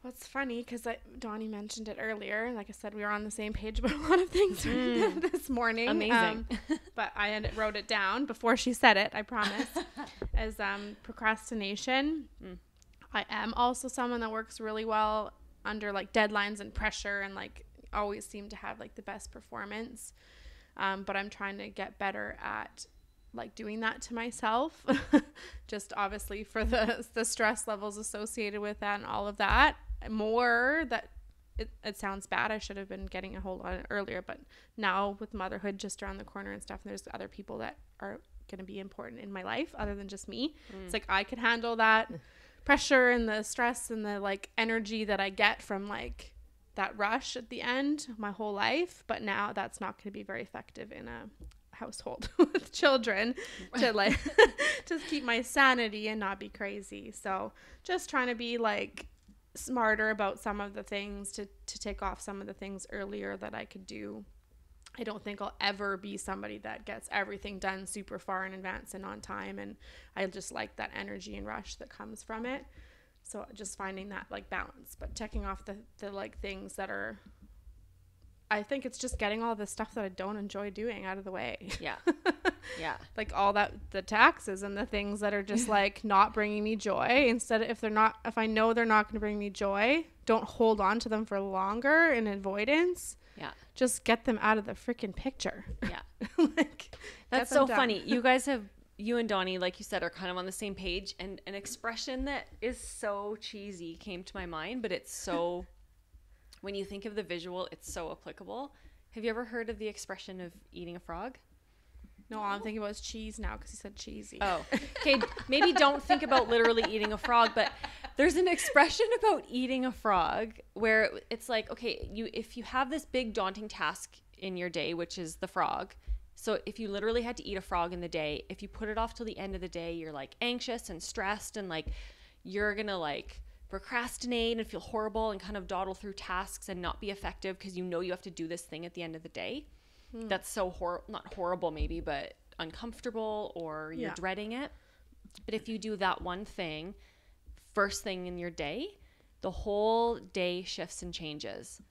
Well, it's funny because Donnie mentioned it earlier. Like I said, we were on the same page about a lot of things this morning. Amazing. But I wrote it down before she said it, I promise, as procrastination. I am also someone that works really well under like deadlines and pressure and like always seem to have like the best performance. But I'm trying to get better at like doing that to myself, just obviously for the stress levels associated with that and all of that. More that it sounds bad. I should have been getting a hold on it earlier, but now with motherhood just around the corner and stuff, and there's other people that are going to be important in my life other than just me. It's like I could handle that pressure and the stress and the like energy that I get from like that rush at the end my whole life, but now that's not going to be very effective in a household with children to like just keep my sanity and not be crazy. So just trying to be like smarter about some of the things to tick off some of the things earlier that I could do. I don't think I'll ever be somebody that gets everything done super far in advance and on time, and I just like that energy and rush that comes from it. So just finding that like balance, but checking off the like things that are, I think it's just getting all the stuff that I don't enjoy doing out of the way. Yeah. Yeah. Like all that, the taxes and the things that are just like not bringing me joy. Instead, if I know they're not going to bring me joy, don't hold on to them for longer in avoidance. Yeah. Just get them out of the freaking picture. Yeah. Like, that's so funny. You and Donnie, like you said, are kind of on the same page, and an expression that is so cheesy came to my mind, but it's so, when you think of the visual, it's so applicable. Have you ever heard of the expression of eating a frog? No, all I'm thinking about is cheese now because he said cheesy. Oh, okay. Maybe don't think about literally eating a frog, but there's an expression about eating a frog where it's like, okay, if you have this big daunting task in your day, which is the frog. So if you literally had to eat a frog in the day, if you put it off till the end of the day, you're like anxious and stressed and like you're going to like procrastinate and feel horrible and kind of dawdle through tasks and not be effective because you know you have to do this thing at the end of the day. That's so not horrible maybe, but uncomfortable, or you're dreading it. But if you do that one thing first thing in your day, the whole day shifts and changes.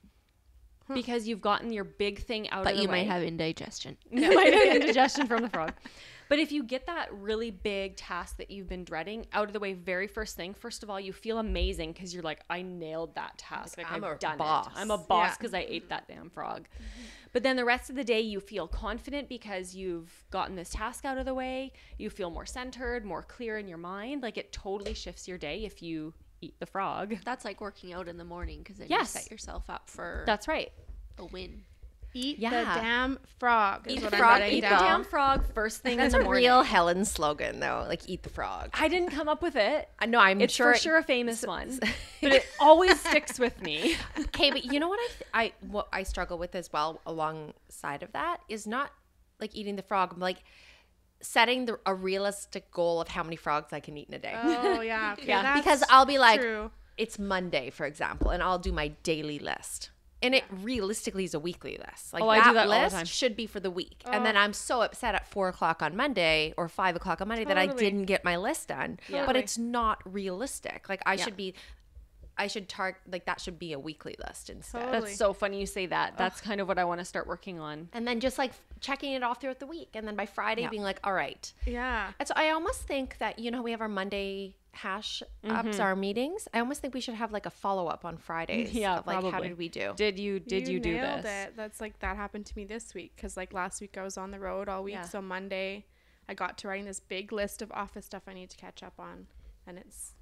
Because you've gotten your big thing out of the way. But you might have indigestion. You might have indigestion from the frog. But if you get that really big task that you've been dreading out of the way very first thing, first of all, you feel amazing because you're like, I nailed that task. Like I've done it. I'm a boss because I ate that damn frog. But then the rest of the day you feel confident because you've gotten this task out of the way. You feel more centered, more clear in your mind. Like it totally shifts your day if you eat the frog. That's like working out in the morning because then you set yourself up for That's right. a win. Eat the damn frog. Eat is the what I'm frog, writing Eat the down. damn frog first thing That's in the a morning. real Helen slogan, though. Like, eat the frog. I didn't come up with it. I know, I'm It's sure. for sure a famous one, but it always sticks with me. Okay, but you know what what I struggle with as well alongside of that is not like eating the frog. I'm like setting a realistic goal of how many frogs I can eat in a day. Oh, yeah. Okay, Yeah, that's because I'll be like, true. It's Monday, for example, and I'll do my daily list. And it realistically is a weekly list. Like I do that all the list time. should be for the week. And then I'm so upset at 4 o'clock on Monday or 5 o'clock on Monday that I didn't get my list done. Yeah. But it's not realistic. Like I should target, like that should be a weekly list instead. Totally. That's so funny you say that. That's kind of what I want to start working on. And then just like checking it off throughout the week. And then by Friday being like, all right. Yeah. And so I almost think that, you know, we have our Monday hash ups, our meetings. I almost think we should have like a follow up on Fridays. Yeah, of like, how probably. did we do? Did you do nailed this? it. That's like that happened to me this week because like last week I was on the road all week. Yeah. So Monday I got to writing this big list of office stuff I need to catch up on, and it's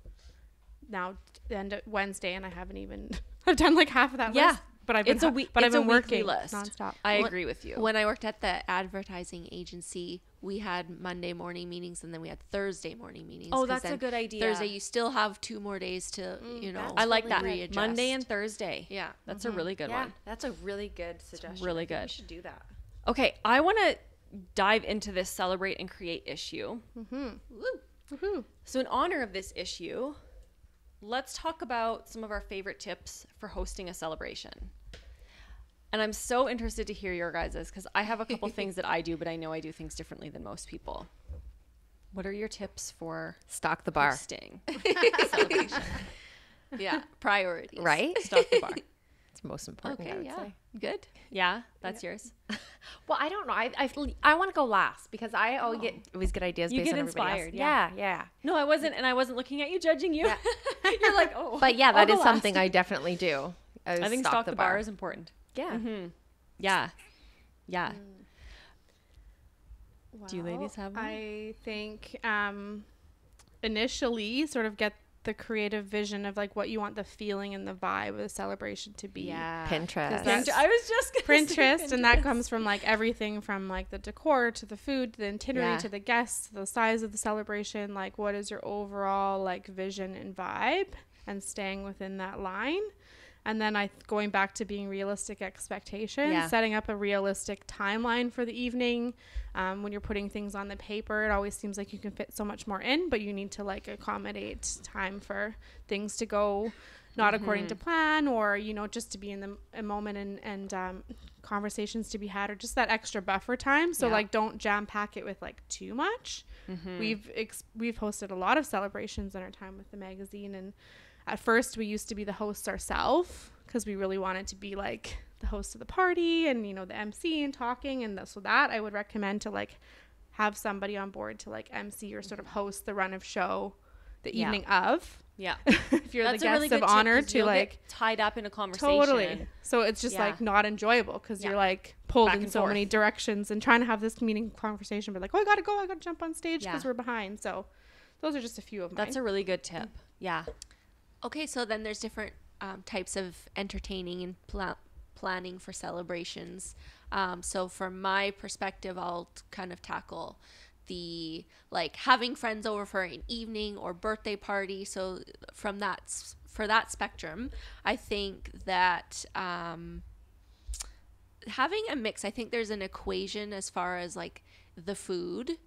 now the end of Wednesday and I haven't even I've done like half of that Yeah. list. But I've been It's a week. but I've It's a been weekly working list. nonstop. I agree with you. When I worked at the advertising agency, we had Monday morning meetings and then we had Thursday morning meetings. Oh, 'cause that's a then good idea. Thursday, you still have 2 more days to, you know, I like that. readjust. Monday and Thursday. Yeah. That's a really good one. That's a really good suggestion. really I think good. We should do that. Okay, I want to dive into this celebrate and create issue. Woohoo. So in honor of this issue, let's talk about some of our favorite tips for hosting a celebration. And I'm so interested to hear your guys's because I have a couple things that I do, but I know I do things differently than most people. What are your tips for Stock the bar. hosting a celebration? Yeah, priorities. Right? Stock the bar. It's most important, I Okay, would yeah. say. Good. Yeah, that's yours. Well, I don't know. I want to go last because I always get ideas You based get on everybody inspired, else. yeah. Yeah. No, I wasn't, and I wasn't looking at you, judging you. You're like, oh. But yeah, I'll that go is last. something I definitely do. I think stock the bar is important. Yeah. Yeah. Yeah. Do you ladies have one? I think initially sort of get the creative vision of like what you want the feeling and the vibe of the celebration to be. Yeah. Pinterest. That's- I was just gonna say Pinterest, and that comes from like everything from like the decor to the food to the itinerary Yeah. to the guests to the size of the celebration. Like, what is your overall like vision and vibe, and staying within that line. And then going back to being realistic expectations, Yeah. setting up a realistic timeline for the evening. When you're putting things on the paper, it always seems like you can fit so much more in, but you need to like accommodate time for things to go not according to plan, or, you know, just to be in a moment and conversations to be had, or just that extra buffer time. So like, don't jam pack it with like too much. We've hosted a lot of celebrations in our time with the magazine, and at first we used to be the hosts ourselves because we really wanted to be like the host of the party and, you know, the MC and talking. And so that I would recommend to like have somebody on board to like MC or sort of host the run of show the evening of. Yeah. If you're That's the a guest really good of tip, honor 'cause to you'll get like tied up in a conversation. totally. So it's just like not enjoyable because you're like pulled Back in and so many forth. directions and trying to have this meaningful conversation, but like, oh, I gotta go, I gotta jump on stage because Yeah. we're behind. So those are just a few of mine. That's a really good tip. Yeah. Okay, so then there's different types of entertaining and planning for celebrations. So from my perspective, I'll kind of tackle the like having friends over for an evening or birthday party. So for that spectrum, I think that having a mix, I think there's an equation as far as like the food,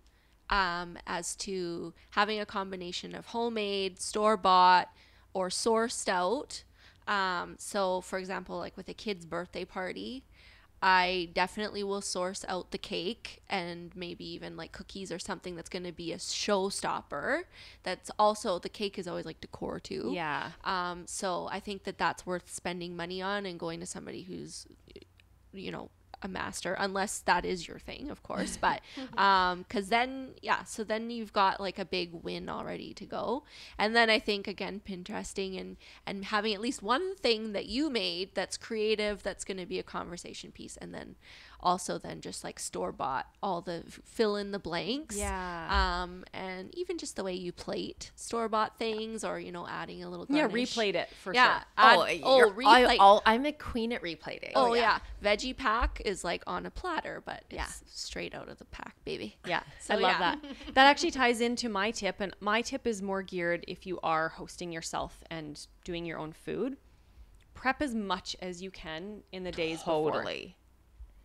as to having a combination of homemade, store-bought, or sourced out. So for example, like with a kid's birthday party, I definitely will source out the cake and maybe even like cookies or something that's going to be a showstopper. That's also, the cake is always like decor too. Yeah. So I think that that's worth spending money on and going to somebody who's, you know, a master, unless that is your thing, of course. But because then so then you've got like a big win already to go. And then I think again, Pinteresting and having at least one thing that you made that's creative, that's going to be a conversation piece, and then also then just like store-bought, all the fill in the blanks. Yeah. And even just the way you plate store-bought things, or, you know, adding a little Yeah, garnish. replayed it for Yeah. sure. Replate. I'm a queen at replating. Oh yeah. Veggie pack is like on a platter, but Yeah. it's straight out of the pack, baby. Yeah, So, I love yeah. that. That actually ties into my tip, and my tip is more geared if you are hosting yourself and doing your own food. Prep as much as you can in the days before. Totally.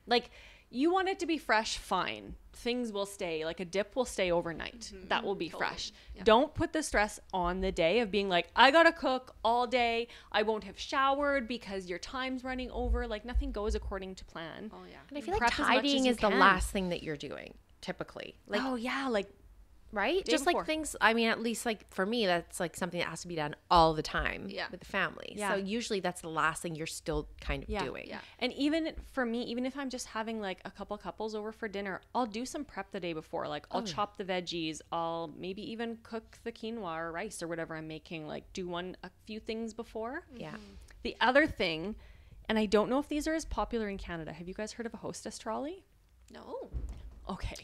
Like, you want it to be fresh, fine. Things will stay. Like, a dip will stay overnight. That will be fresh. Yeah. Don't put the stress on the day of being like, I gotta cook all day. I won't have showered because your time's running over. Like, nothing goes according to plan. Oh yeah. And I feel like Prep as much as tidying you is the can. last thing that you're doing, typically. Like, Oh, yeah. Like, right? day Just before. like things, I mean, at least like for me, that's like something that has to be done all the time Yeah. with the family. Yeah. So usually that's the last thing you're still kind of doing. Yeah. and even for me, even if I'm just having like a couple couples over for dinner, I'll do some prep the day before. Like, I'll chop the veggies. I'll maybe even cook the quinoa or rice or whatever I'm making. Like, do a few things before. Yeah. The other thing, and I don't know if these are as popular in Canada. Have you guys heard of a hostess trolley? No. Okay.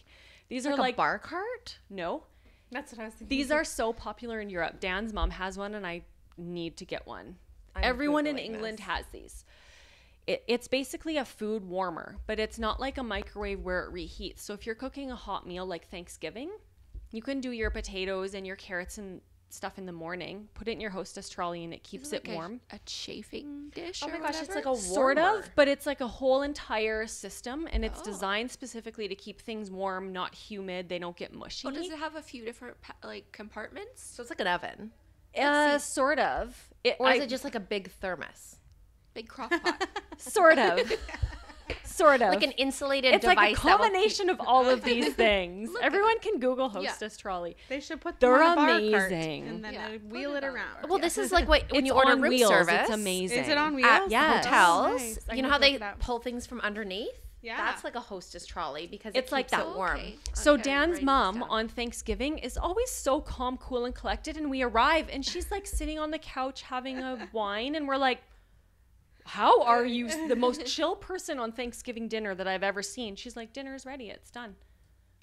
These Like are a like bar cart? no. That's what I was thinking. These are so popular in Europe. Dan's mom has one, and I need to get one. I'm Everyone in Googling England this. has these. It's basically a food warmer, but it's not like a microwave where it reheats. So if you're cooking a hot meal like Thanksgiving, you can do your potatoes and your carrots and stuff in the morning, put it in your hostess trolley, and it keeps it warm. A chafing dish. Oh or my gosh, it's whatever? like a Sort warmer. of, but it's like a whole entire system, and it's designed specifically to keep things warm, not humid. They don't get mushy. Oh, does it have a few different like compartments? So it's like an oven. Sort of. Or is it just like a big thermos? Big crock pot. Sort of. Sort of. Like an insulated it's device. like a combination of all of these things. Everyone can Google hostess trolley. They should put them They're on a bar cart amazing. and then they wheel it around. Well, this is like when It's you order on room wheels. service. It's amazing. Is it on wheels? At Yes. hotels. Oh, nice. I You know have how to look they it up. pull things from underneath? Yeah. That's like a hostess trolley because It's it like keeps that. it warm. Okay. So Okay, I'm Dan's writing mom this down. on Thanksgiving is always so calm, cool, and collected. And we arrive and she's like sitting on the couch having a wine. And we're like, how are you the most chill person on Thanksgiving dinner that I've ever seen? She's like, dinner's ready. It's done.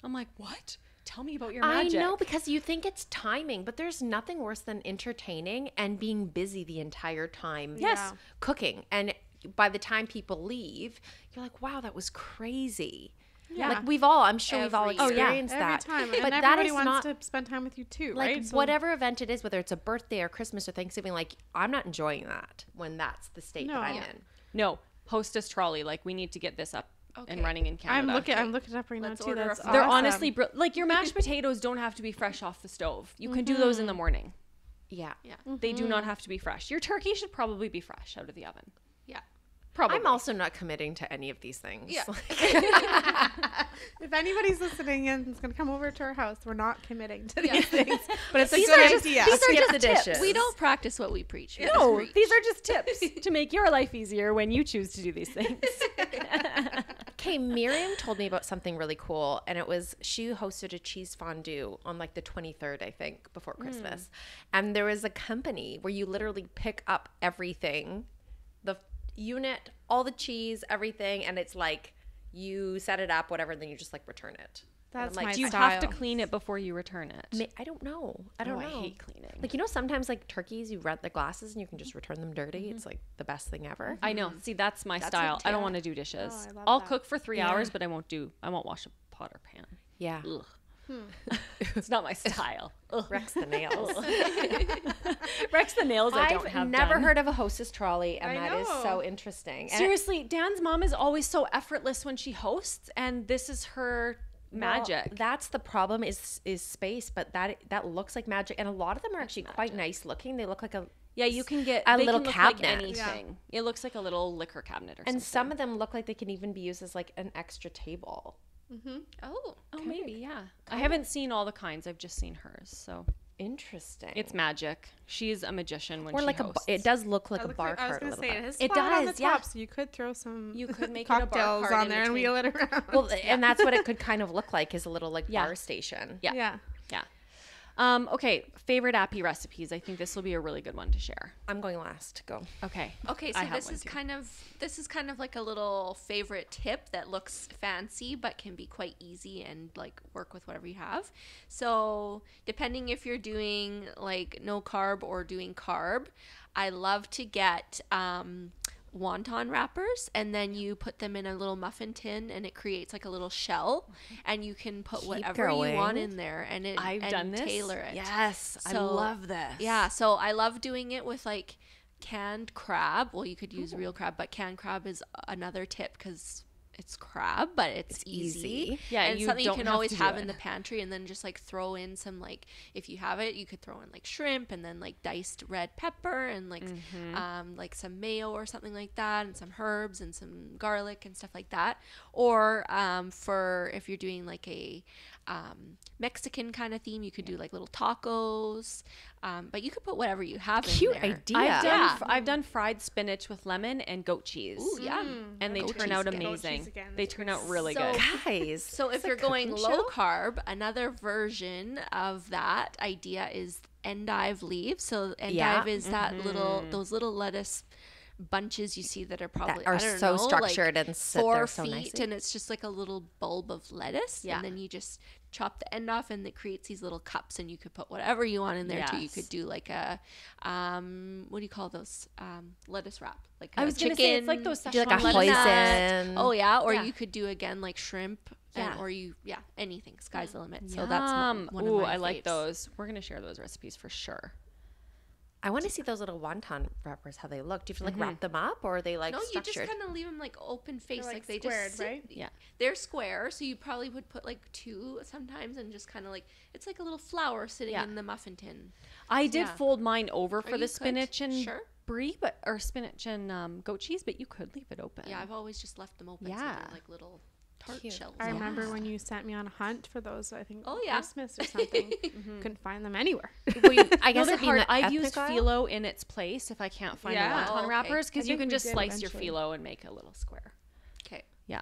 I'm like, what? Tell me about your magic. I know, because you think it's timing, but there's nothing worse than entertaining and being busy the entire time. Yes. Yeah. Cooking. And by the time people leave, you're like, wow, that was crazy. Yeah. Like we've all, I'm sure we've all Every year. experienced Every that. time. But And that everybody is wants not to spend time with you too, like right? So- whatever event it is, whether it's a birthday or Christmas or Thanksgiving, like I'm not enjoying that when that's the state that No. I'm Yeah. in. No, hostess trolley. Like we need to get this up and Okay. running in Canada. I'm looking it up right Let's now too. order a That's few. They're awesome. honestly like your mashed potatoes don't have to be fresh off the stove. You can do those in the morning. Yeah. Yeah. They do not have to be fresh. Your turkey should probably be fresh out of the oven. Yeah. Probably. I'm also not committing to any of these things. Yeah. If anybody's listening and is going to come over to our house, we're not committing to these things. But it's a These good are just- idea. these are Skip just the tips. dishes. We don't practice what we preach. We No, just preach. these are just tips to make your life easier when you choose to do these things. Okay, Miriam told me about something really cool, and it was she hosted a cheese fondue on like the 23rd, I think, before Christmas. And there was a company where you literally pick up everything, the unit, all the cheese, everything, and it's like you set it up, whatever, and then you just like return it. And That's I'm like, my Do you style. have to clean it before you return it? I don't know. I don't Oh, know. I hate cleaning. Like, you know, sometimes like turkeys, you rent the glasses and you can just return them dirty. It's like the best thing ever. I know. See, that's my That's style. a I don't tip. want to do dishes. Oh, I love I'll that. cook for 3 hours, but I won't wash a pot or pan. Yeah. Ugh. It's not my style. Ugh. Rex the nails. Rex the nails I don't I've have never done. heard of a hostess trolley, and I that is know. so interesting. And Seriously, Dan's mom is always so effortless when she hosts, and this is her magic. Well, that's the problem is space, but that looks like magic, and a lot of them are actually quite nice looking. They look like Yeah, you can get a they little can look cabinet. Like anything. It looks like a little liquor cabinet or something. and some of them look like they can even be used as like an extra table. Oh. Oh, maybe, yeah. I haven't seen all the kinds. I've just seen hers. So Interesting. it's magic. She's a magician when or she like hosts. it does look like I a was bar gonna cart a little say it bit. has It spot on the does, yeah. top, so you could throw some You could make it a bar cocktails cart on in there and between. wheel it around. Well, and that's what it could kind of look like is a little like Yeah. bar station. Yeah. yeah. Yeah. Okay, favorite appy recipes. I think this will be a really good one to share. I'm going last. Go. Okay. Okay, so I have this one is too. kind of like a little favorite tip that looks fancy but can be quite easy and like work with whatever you have. So, depending if you're doing like no carb or doing carb, I love to get wonton wrappers, and then you put them in a little muffin tin and it creates like a little shell, and you can put whatever you want going. in there and I've done this. tailor it. Yes, I So, love this. Yeah, so I love doing it with like canned crab. Well, you could use real crab, but canned crab is another tip because it's crab, but it's easy. easy. Yeah, and you something you don't can have always to do have it. in the pantry, and then just like throw in some like if you have it, you could throw in like shrimp and then like diced red pepper and like some mayo or something like that, and some herbs and some garlic and stuff like that. Or for if you're doing like a Mexican kind of theme, you could do like little tacos, but you could put whatever you have Cute in there. idea. I've done fried spinach with lemon and goat cheese. Ooh, yeah. And they Goat turn cheese out again. Goat cheese amazing. again. They turn out really So- good. Guys. So if it's a you're going cooking low show? carb, another version of that idea is endive leaves. So endive Yeah. is that those little lettuce bunches you see that are probably That are I don't so know, structured like and sit 4 there so feet, nicely. and it's just like a little bulb of lettuce. Yeah. And then you just chop the end off, and it creates these little cups, and you could put whatever you want in there too. You Yes. could do like a what do you call those lettuce wrap? Like I a was gonna say, it's like chicken- those Do like a Szechuan lettuce lettuce. hoisin. Oh yeah, or Yeah. you could do again like shrimp, Yeah. or anything. Sky's the limit. So that's Yum. one of Ooh, my I like faves. those. We're gonna share those recipes for sure. I want to see those little wonton wrappers, how they look. Do you have to like wrap them up, or are they like No, structured? you just kind of leave them like open face, They're, like they squared, just sit, right? Yeah. They're square, so you probably would put like 2 sometimes, and just kind of like it's like a little flower sitting Yeah. in the muffin tin. I did Yeah. fold mine over for you the could, spinach and sure. brie, or spinach and goat cheese, but you could leave it open. Yeah, I've always just left them open. So Yeah. they're like little tart Cute. shells. I remember Yeah. when you sent me on a hunt for those, I think Oh, yeah. Christmas or something. Couldn't find them anywhere. I No, guess they're it'd be in hard. the I've ethnic used aisle? phyllo in its place if I can't find Yeah. the wonton Oh, okay. wrappers, because I you think can we just did slice your eventually. phyllo and make a little square. Okay. Yeah.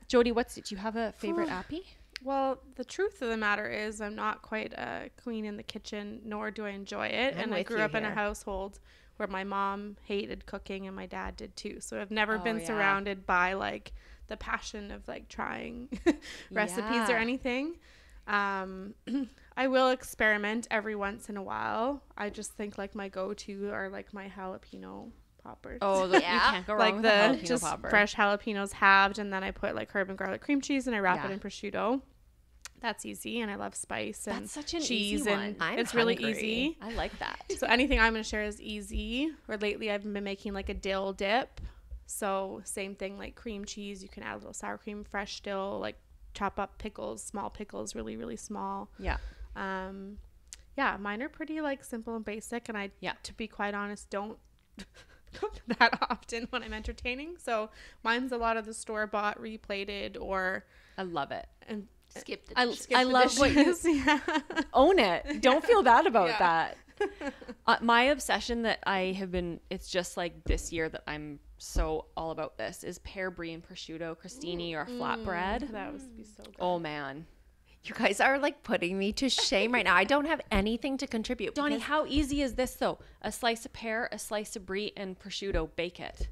Jody, did you have a favorite appy? Well, the truth of the matter is I'm not quite a queen in the kitchen, nor do I enjoy it. I'm And I with grew you up in a here. household where my mom hated cooking and my dad did too. So I've never been yeah. surrounded by like the passion of like trying recipes or Yeah. anything. I will experiment every once in a while. I just think like my go-to are like my jalapeno poppers. Oh, you Yeah. can't go wrong Like with the a jalapeno just popper. fresh jalapenos halved, and then I put like herb and garlic cream cheese and I wrap Yeah. it in prosciutto. That's easy, and I love spice and That's such an cheese, easy and one. I'm it's really hungry. easy. I like that. So anything I'm gonna share is easy. Or lately I've been making like a dill dip. So same thing, like cream cheese. You can add a little sour cream, fresh dill, like chop up pickles, small pickles, really really small. Yeah. Yeah, mine are pretty like simple and basic, and I, Yeah. to be quite honest, don't cook that often when I'm entertaining. So mine's a lot of the store bought, replated, or I love it. and Skip the I skip the love what you dishes. Yeah. own it. Don't feel bad about Yeah. that. My obsession that I have been, it's just like this year that I'm so all about this, is pear brie and prosciutto crostini or flatbread. That would be so good. Oh man. You guys are like putting me to shame right now. I don't have anything to contribute. Donnie, because- how easy is this though? A slice of pear, a slice of brie, and prosciutto, bake it.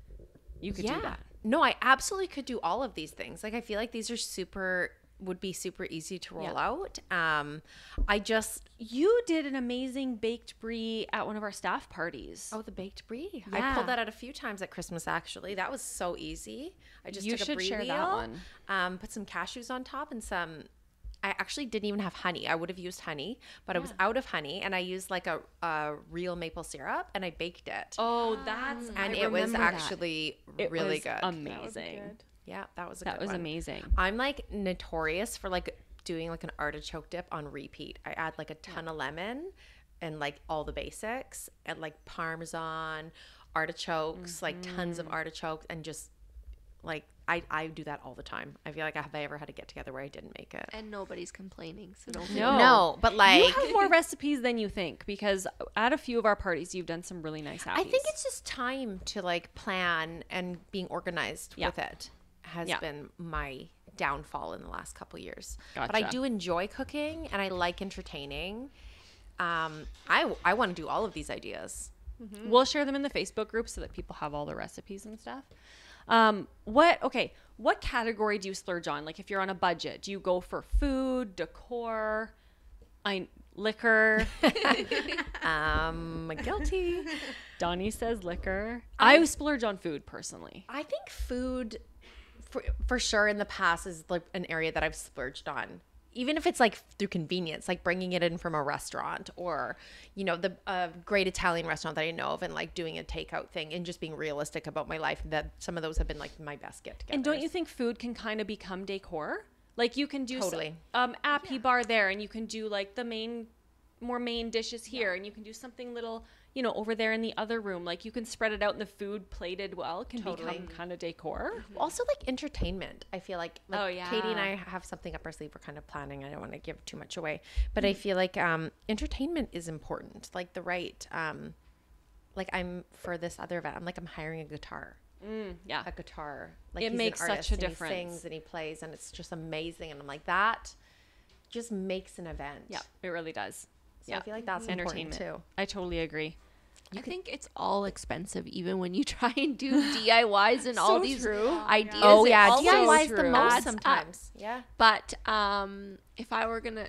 You could do that. No, I absolutely could do all of these things. Like I feel like these are would be super easy to roll out. You did an amazing baked brie at one of our staff parties. Oh, the baked brie. Yeah. I pulled that out a few times at Christmas, actually. That was so easy. I just You took a should brie share wheel, that one. put some cashews on top and some. I actually didn't even have honey. I would have used honey, but I was out of honey, and I used like a real maple syrup, and I baked it. Oh, that's and I it was remember that. actually It really was good. amazing. Yeah, that was a That good was one. amazing. I'm like notorious for like doing like an artichoke dip on repeat. I add like a ton of lemon and like all the basics, and like Parmesan, artichokes, like tons of artichokes, and just like I do that all the time. I feel like have I ever had a get together where I didn't make it? And nobody's complaining, so don't. No. No, but like You have more recipes than you think, because at a few of our parties you've done some really nice I appies. think it's just time to like plan, and being organized Yeah. with it has Yeah. been my downfall in the last couple years. But I Gotcha. do enjoy cooking, and I like entertaining. I want to do all of these ideas. We'll share them in the Facebook group so that people have all the recipes and stuff. What category do you splurge on? Like if you're on a budget, do you go for food, decor, liquor? Guilty. Donnie says liquor. I splurge on food personally. I think food, for sure, in the past is like an area that I've splurged on. Even if it's like through convenience, like bringing it in from a restaurant, or, you know, the great Italian restaurant that I know of, and like doing a takeout thing, and just being realistic about my life. That some of those have been like my best get-togethers. And don't you think food can kind of become decor? Like you can do Totally. appy bar there, and you can do like the main dishes here, and you can do something little, you know, over there in the other room. Like you can spread it out, and the food plated well can become kind of decor. Also, like entertainment, I feel like Oh, yeah. Katie and I have something up our sleeve. We're kind of planning. I don't want to give too much away, but I feel like entertainment is important. Like the right, like I'm for this other event, I'm hiring a guitar. Yeah. A guitar. Like It he's makes an such artist, a and difference. He sings and he plays, and it's just amazing. And I'm like, that just makes an event. Yeah, it really does. So I feel like that's important too. I totally agree. I think it's all expensive, even when you try and do DIYs and all So these true. ideas. Oh it yeah, always DIY is the true. most adds up. sometimes. Yeah. But if I were gonna,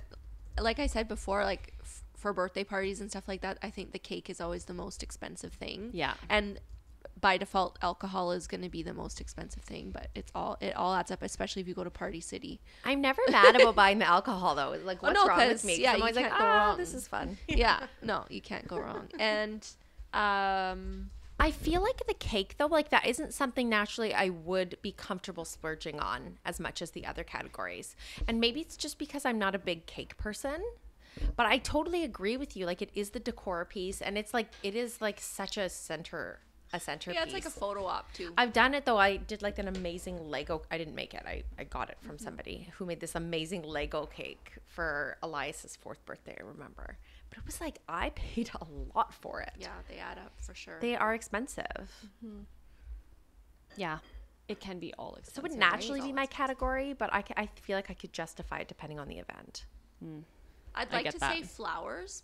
like I said before, like for birthday parties and stuff like that, I think the cake is always the most expensive thing. Yeah. And by default alcohol is going to be the most expensive thing, but it all adds up, especially if you go to Party City. I'm never mad about buying the alcohol though. Like, what's wrong with me? 'Cause I'm always like, go wrong. this is fun. Yeah, no, you can't go wrong. And I feel like the cake though, like that isn't something naturally I would be comfortable splurging on as much as the other categories. And maybe it's just because I'm not a big cake person. But I totally agree with you. Like, it is the decor piece, and it is like such a centerpiece. yeah, it's like a photo op too. I've done it though. I did like an amazing Lego. I didn't make it. I got it from somebody who made this amazing Lego cake for Elias's 4th birthday, I remember. But it was like, I paid a lot for it. Yeah, they add up for sure. They are expensive. Yeah. It can be all expensive. So it would naturally be my category, but I feel like I could justify it depending on the event. I'd I like get to that. say flowers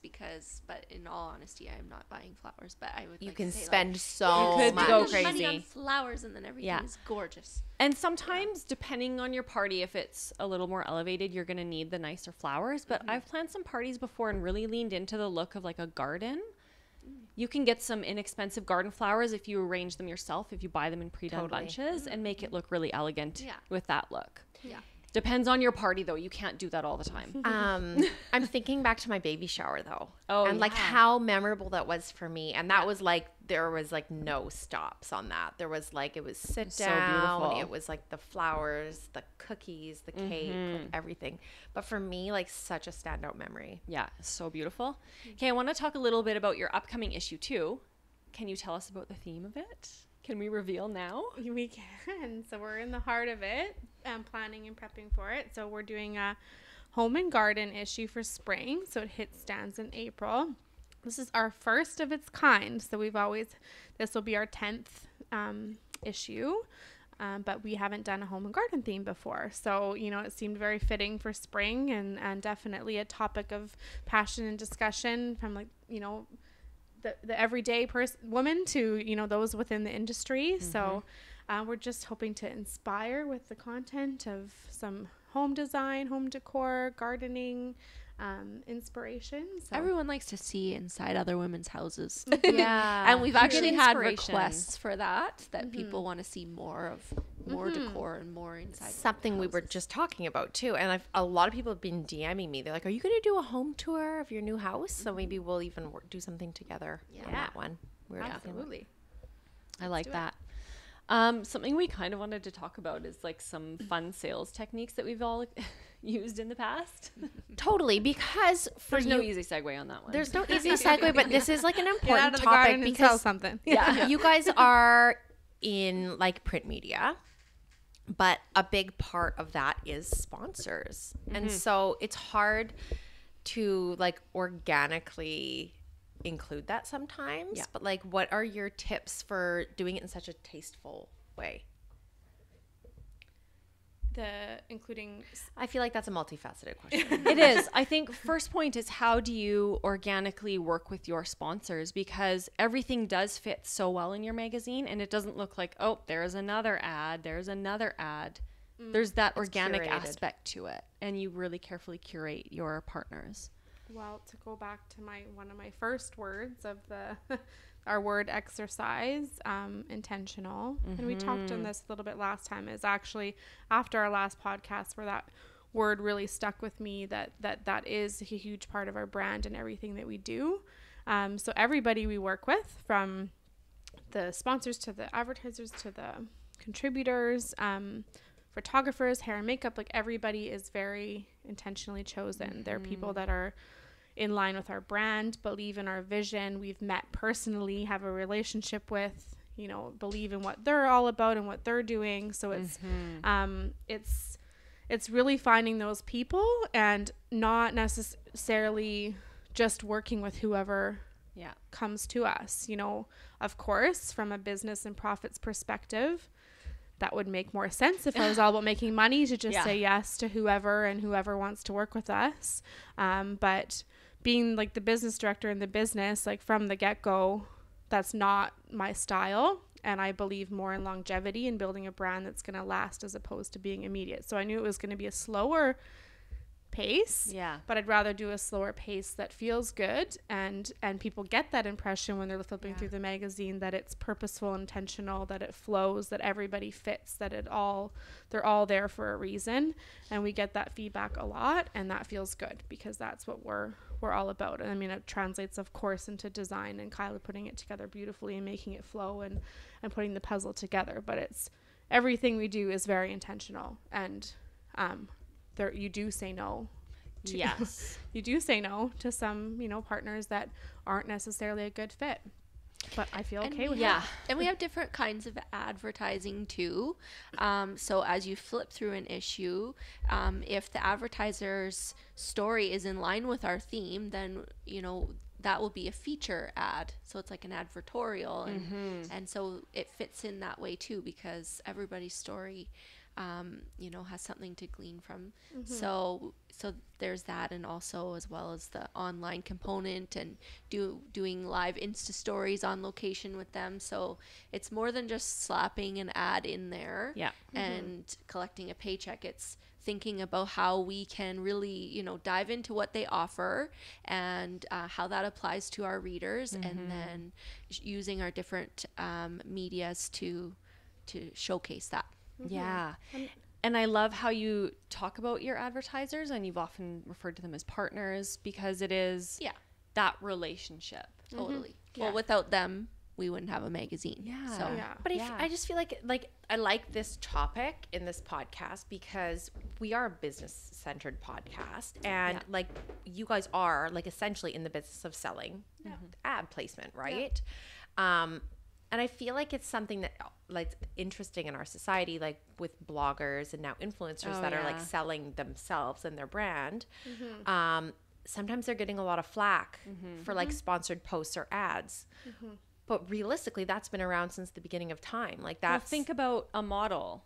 but in all honesty, I'm not buying flowers. But I would. You like can to say, spend like, so You could much. go spend money crazy. on flowers, and then everything Yeah. is gorgeous. And sometimes, depending on your party, if it's a little more elevated, you're going to need the nicer flowers. But I've planned some parties before and really leaned into the look of like a garden. You can get some inexpensive garden flowers if you arrange them yourself, if you buy them in pre-done Totally. bunches, and make it look really elegant Yeah. with that look. Yeah. Depends on your party, though. You can't do that all the time. I'm thinking back to my baby shower though. Oh, and like yeah. how memorable that was for me. And that was like, there was like no stops on that. There was like, it was sit So down. beautiful. It was like the flowers, the cookies, the cake, like everything. But for me, like such a standout memory. Yeah, so beautiful. Okay, I want to talk a little bit about your upcoming issue, too. Can you tell us about the theme of it? Can we reveal now? We can. So we're in the heart of it, planning and prepping for it. So we're doing a home and garden issue for spring. So it hits stands in April. This is our first of its kind. So this will be our 10th issue. But we haven't done a home and garden theme before. So, it seemed very fitting for spring and definitely a topic of passion and discussion from the everyday woman to those within the industry. So we're just hoping to inspire with the content of some home design, home decor, gardening, inspiration. So Everyone likes to see inside other women's houses. Yeah. And we've actually had inspiration. requests for that people want to see more decor and more inside. Something we were just talking about too. And a lot of people have been DMing me. They're like, are you going to do a home tour of your new house? So maybe we'll even do something together on that one. We're absolutely. I like that. Something we kind of wanted to talk about is like some fun sales techniques that we've all used in the past. Totally, because There's no easy segue on that one. there's no easy segue, but this is like an Get out important of the topic garden and sell because something. you guys are in like print media, but a big part of that is sponsors. And so it's hard to like organically include that sometimes. But like, what are your tips for doing it in such a tasteful way? Including I feel like that's a multifaceted question. It is. I think first point is, how do you organically work with your sponsors? Because everything does fit so well in your magazine, and it doesn't look like, oh, there's another ad. There's another ad. There's that organic curated. aspect to it, and you really carefully curate your partners. Well, to go back to one of my first words of our word exercise, intentional. And we talked on this a little bit last time, is actually after our last podcast where that word really stuck with me, that is a huge part of our brand and everything that we do. So everybody we work with, from the sponsors to the advertisers to the contributors, photographers, hair and makeup, like everybody is very intentionally chosen. They're people that are in line with our brand, believe in our vision, we've met personally, have a relationship with, believe in what they're all about and what they're doing. So it's really finding those people and not necessarily just working with whoever comes to us. Of course, from a business and profits perspective, that would make more sense if I was all about making money, to just say yes to whoever and whoever wants to work with us. But being like the business director in the business, like from the get-go, that's not my style. And I believe more in longevity and building a brand that's going to last as opposed to being immediate. So I knew it was going to be a slower pace. Yeah. But I'd rather do a slower pace that feels good, and people get that impression when they're flipping through the magazine, that it's purposeful, intentional, that it flows, that everybody fits, that they're all there for a reason. And we get that feedback a lot, and that feels good because that's what we're all about. And I mean, it translates of course into design and Kyla putting it together beautifully and making it flow and putting the puzzle together. But it's everything we do is very intentional, and there you do say no to, Yes. you do say no to some, partners that aren't necessarily a good fit, but I feel okay with that. And we have different kinds of advertising too. So as you flip through an issue, if the advertiser's story is in line with our theme, then that will be a feature ad. So it's like an advertorial, and so it fits in that way too, because everybody's story has something to glean from. So there's that, and also as well as the online component and doing live Insta stories on location with them. So it's more than just slapping an ad in there and collecting a paycheck. It's thinking about how we can really, dive into what they offer and how that applies to our readers, and then using our different medias to showcase that. Yeah. And I love how you talk about your advertisers, and you've often referred to them as partners, because it is that relationship. Totally. Well, without them, we wouldn't have a magazine. Yeah. So. But I just feel like I like this topic in this podcast because we are a business-centered podcast, and like you guys are like essentially in the business of selling ad placement, right? And I feel like it's something that like interesting in our society, like with bloggers and now influencers that are like selling themselves and their brand. Sometimes they're getting a lot of flack for like sponsored posts or ads. But realistically, that's been around since the beginning of time. Like that. Well, think about a model.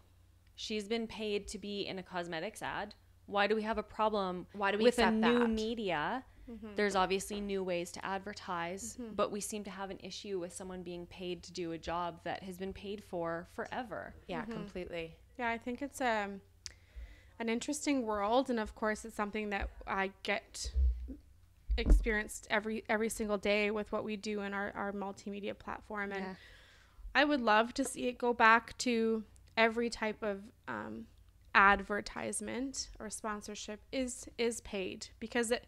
She's been paid to be in a cosmetics ad. Why do we have a problem with a new media? There's obviously new ways to advertise, but we seem to have an issue with someone being paid to do a job that has been paid for forever. Yeah, completely. Yeah, I think it's an interesting world, and of course it's something that I get experienced every single day with what we do in our multimedia platform. And I would love to see it go back to every type of advertisement or sponsorship is paid, because it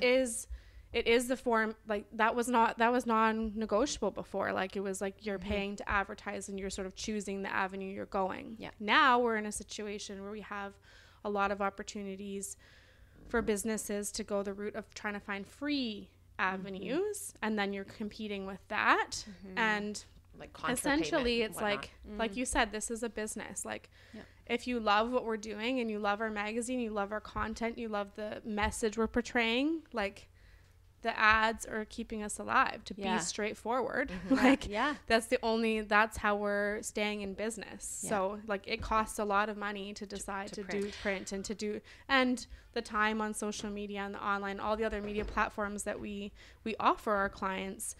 is the form, like that was non-negotiable before. Like it was like you're paying to advertise and you're sort of choosing the avenue you're going. Now we're in a situation where we have a lot of opportunities for businesses to go the route of trying to find free avenues, and then you're competing with that. And Like essentially it's like you said, this is a business. Like if you love what we're doing and you love our magazine, you love our content, you love the message we're portraying, like the ads are keeping us alive, to be straightforward. That's how we're staying in business. So like it costs a lot of money to decide to do print and the time on social media and the online, all the other media platforms that we offer our clients.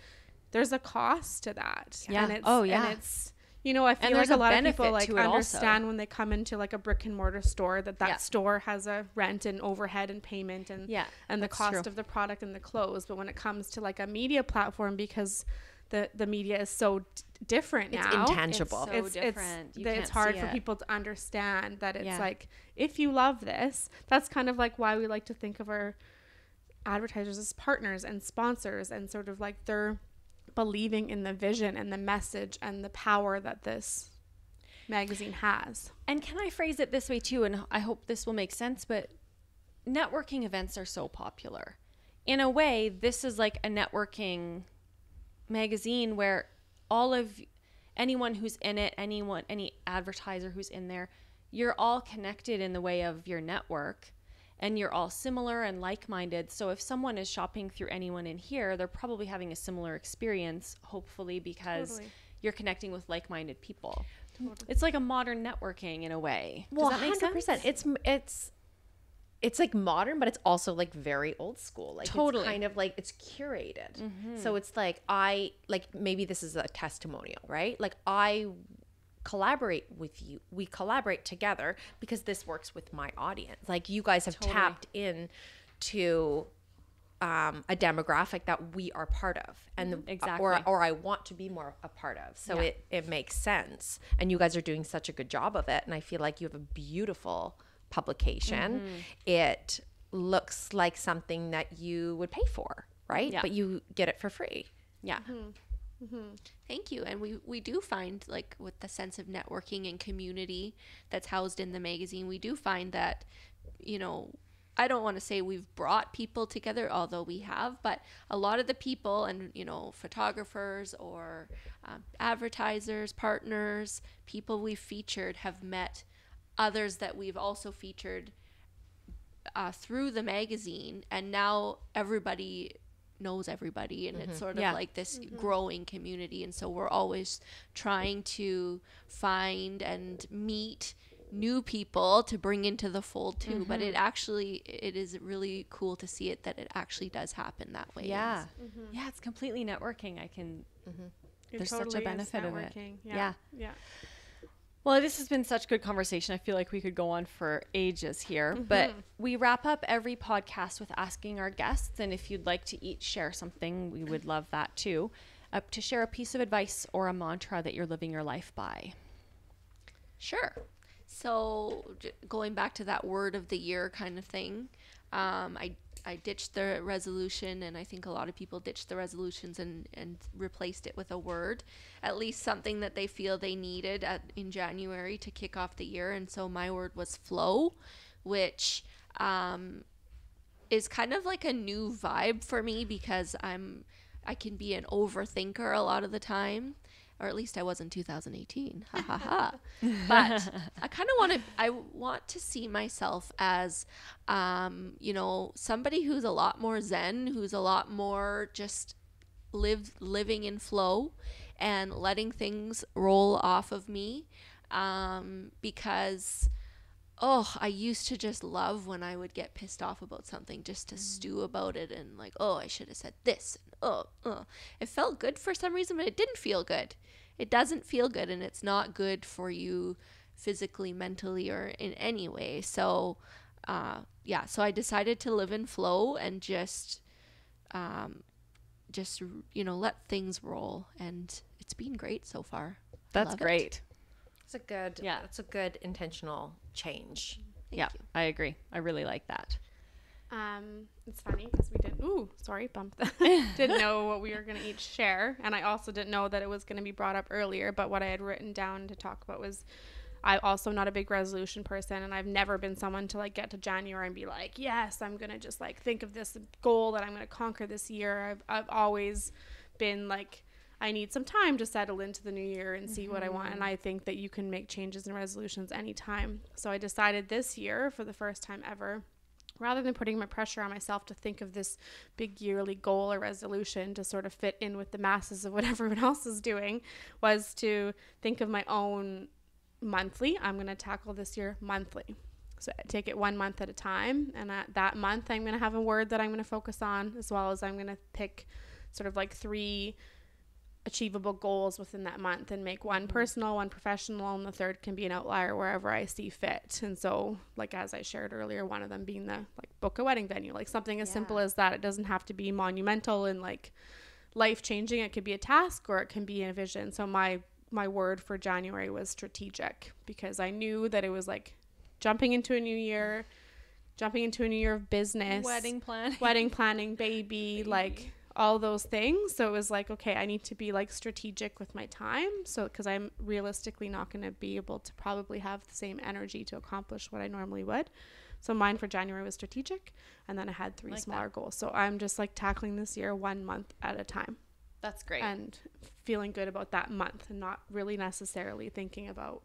There's a cost to that. And it's, and it's, I feel like a lot of people like understand when they come into like a brick and mortar store that store has a rent and overhead and payment and the cost of the product and the clothes. But when it comes to like a media platform, because the media is so different now, it's intangible. It's so different. It's hard for people to understand that it's like, if you love this, that's kind of like why we like to think of our advertisers as partners and sponsors, and sort of like they're believing in the vision and the message and the power that this magazine has. And can I phrase it this way too, and I hope this will make sense, but networking events are so popular. In a way, this is like a networking magazine where anyone who's in it, any advertiser who's in there, you're all connected in the way of your network. And you're all similar and like-minded. So if someone is shopping through anyone in here, they're probably having a similar experience, hopefully, because you're connecting with like-minded people. It's like a modern networking in a way. Does that make sense? It's like modern, but it's also like very old school. Like totally. It's kind of like it's curated. So it's like maybe this is a testimonial, right? Like I collaborate with you. We collaborate together because this works with my audience. Like you guys have tapped in to a demographic that we are part of, and or I want to be more a part of. So it makes sense. And you guys are doing such a good job of it. And I feel like you have a beautiful publication. It looks like something that you would pay for, right? But you get it for free. Thank you. And we do find, like, with the sense of networking and community that's housed in the magazine, we do find that, you know, I don't want to say we've brought people together, although we have, but a lot of the people and, you know, photographers or advertisers, partners, people we've featured have met others that we've also featured through the magazine. And now everybody knows everybody, and it's sort of like this growing community. And so we're always trying to find and meet new people to bring into the fold too. But it is really cool to see it that it actually does happen that way. Yeah, it's completely networking. There's totally such a benefit of it. Yeah. Well, this has been such good conversation. I feel like we could go on for ages here, but we wrap up every podcast with asking our guests, and if you'd like to each share something, we would love that too, to share a piece of advice or a mantra that you're living your life by. Sure. So going back to that word of the year kind of thing, I ditched the resolution, and I think a lot of people ditched the resolutions and replaced it with a word, at least something that they feel they needed in January to kick off the year. And so my word was flow, which is kind of like a new vibe for me because I can be an overthinker a lot of the time. Or at least I was in 2018. Ha ha ha. But I want to see myself as, you know, somebody who's a lot more zen, who's a lot more just living in flow and letting things roll off of me. Because, I used to just love when I would get pissed off about something, just to stew about it and like, I should have said this. It felt good for some reason, but it didn't feel good. It doesn't feel good, and it's not good for you physically, mentally, or in any way. So, so I decided to live in flow and just, you know, let things roll, and it's been great so far. That's great. It's a good intentional change. Thank you. I agree. I really like that. It's funny because we didn't know what we were going to each share, and I also didn't know that it was going to be brought up earlier. But what I had written down to talk about was, I'm also not a big resolution person, and I've never been someone to like get to January and be like, yes, I'm going to just like think of this goal that I'm going to conquer this year. I've always been like, I need some time to settle into the new year and see what I want. And I think that you can make changes and resolutions anytime. So I decided this year, for the first time ever, rather than putting my pressure on myself to think of this big yearly goal or resolution to sort of fit in with the masses of what everyone else is doing, was to think of my own monthly. I'm going to tackle this year monthly. So take it 1 month at a time. And that month, I'm going to have a word that I'm going to focus on, as well as I'm going to pick sort of like 3 achievable goals within that month, and make one personal, one professional, and the third can be an outlier wherever I see fit. And so, like, as I shared earlier, one of them being the like book a wedding venue, like something as simple as that. It doesn't have to be monumental and like life changing. It could be a task, or it can be a vision. So my word for January was strategic, because I knew that it was like jumping into a new year of business, wedding planning, baby. Like all those things. So it was like, okay, I need to be like strategic with my time. So, because I'm realistically not going to be able to probably have the same energy to accomplish what I normally would. So mine for January was strategic. And then I had 3 smaller goals. So I'm just like tackling this year 1 month at a time. That's great. And feeling good about that month, and not really necessarily thinking about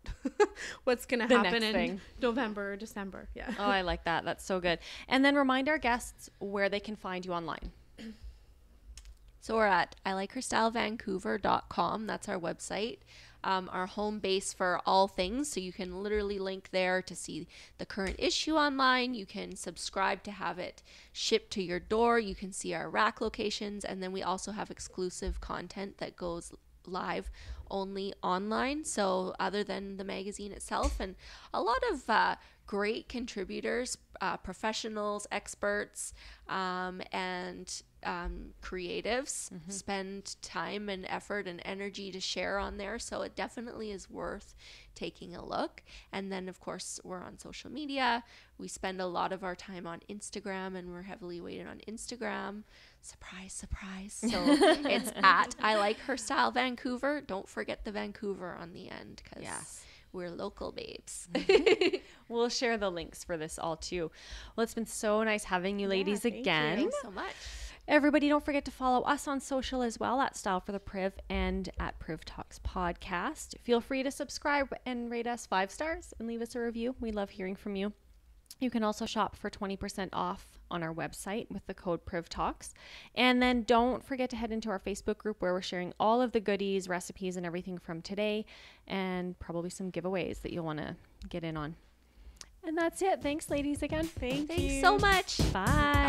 what's going to happen in November or December. Yeah. Oh, I like that. That's so good. And then remind our guests where they can find you online. So we're at ilikherstylevancouver.com. That's our website, our home base for all things. So you can literally link there to see the current issue online. You can subscribe to have it shipped to your door. You can see our rack locations. And then we also have exclusive content that goes live only online. So other than the magazine itself, and a lot of great contributors, professionals, experts, and creatives spend time and effort and energy to share on there. So it definitely is worth taking a look. And then of course we're on social media. We spend a lot of our time on Instagram, and we're heavily weighted on Instagram. Surprise, surprise. So it's at I Like Her Style Vancouver. Don't forget the Vancouver on the end, because we're local babes. We'll share the links for this all too. Well, it's been so nice having you ladies again. Thanks so much. Everybody, don't forget to follow us on social as well at Style for the Priv and at Priv Talks Podcast. Feel free to subscribe and rate us 5 stars and leave us a review. We love hearing from you. You can also shop for 20% off on our website with the code PRIVTalks. And then don't forget to head into our Facebook group where we're sharing all of the goodies, recipes, and everything from today, and probably some giveaways that you'll want to get in on. And that's it. Thanks, ladies, again. Thanks so much. Bye.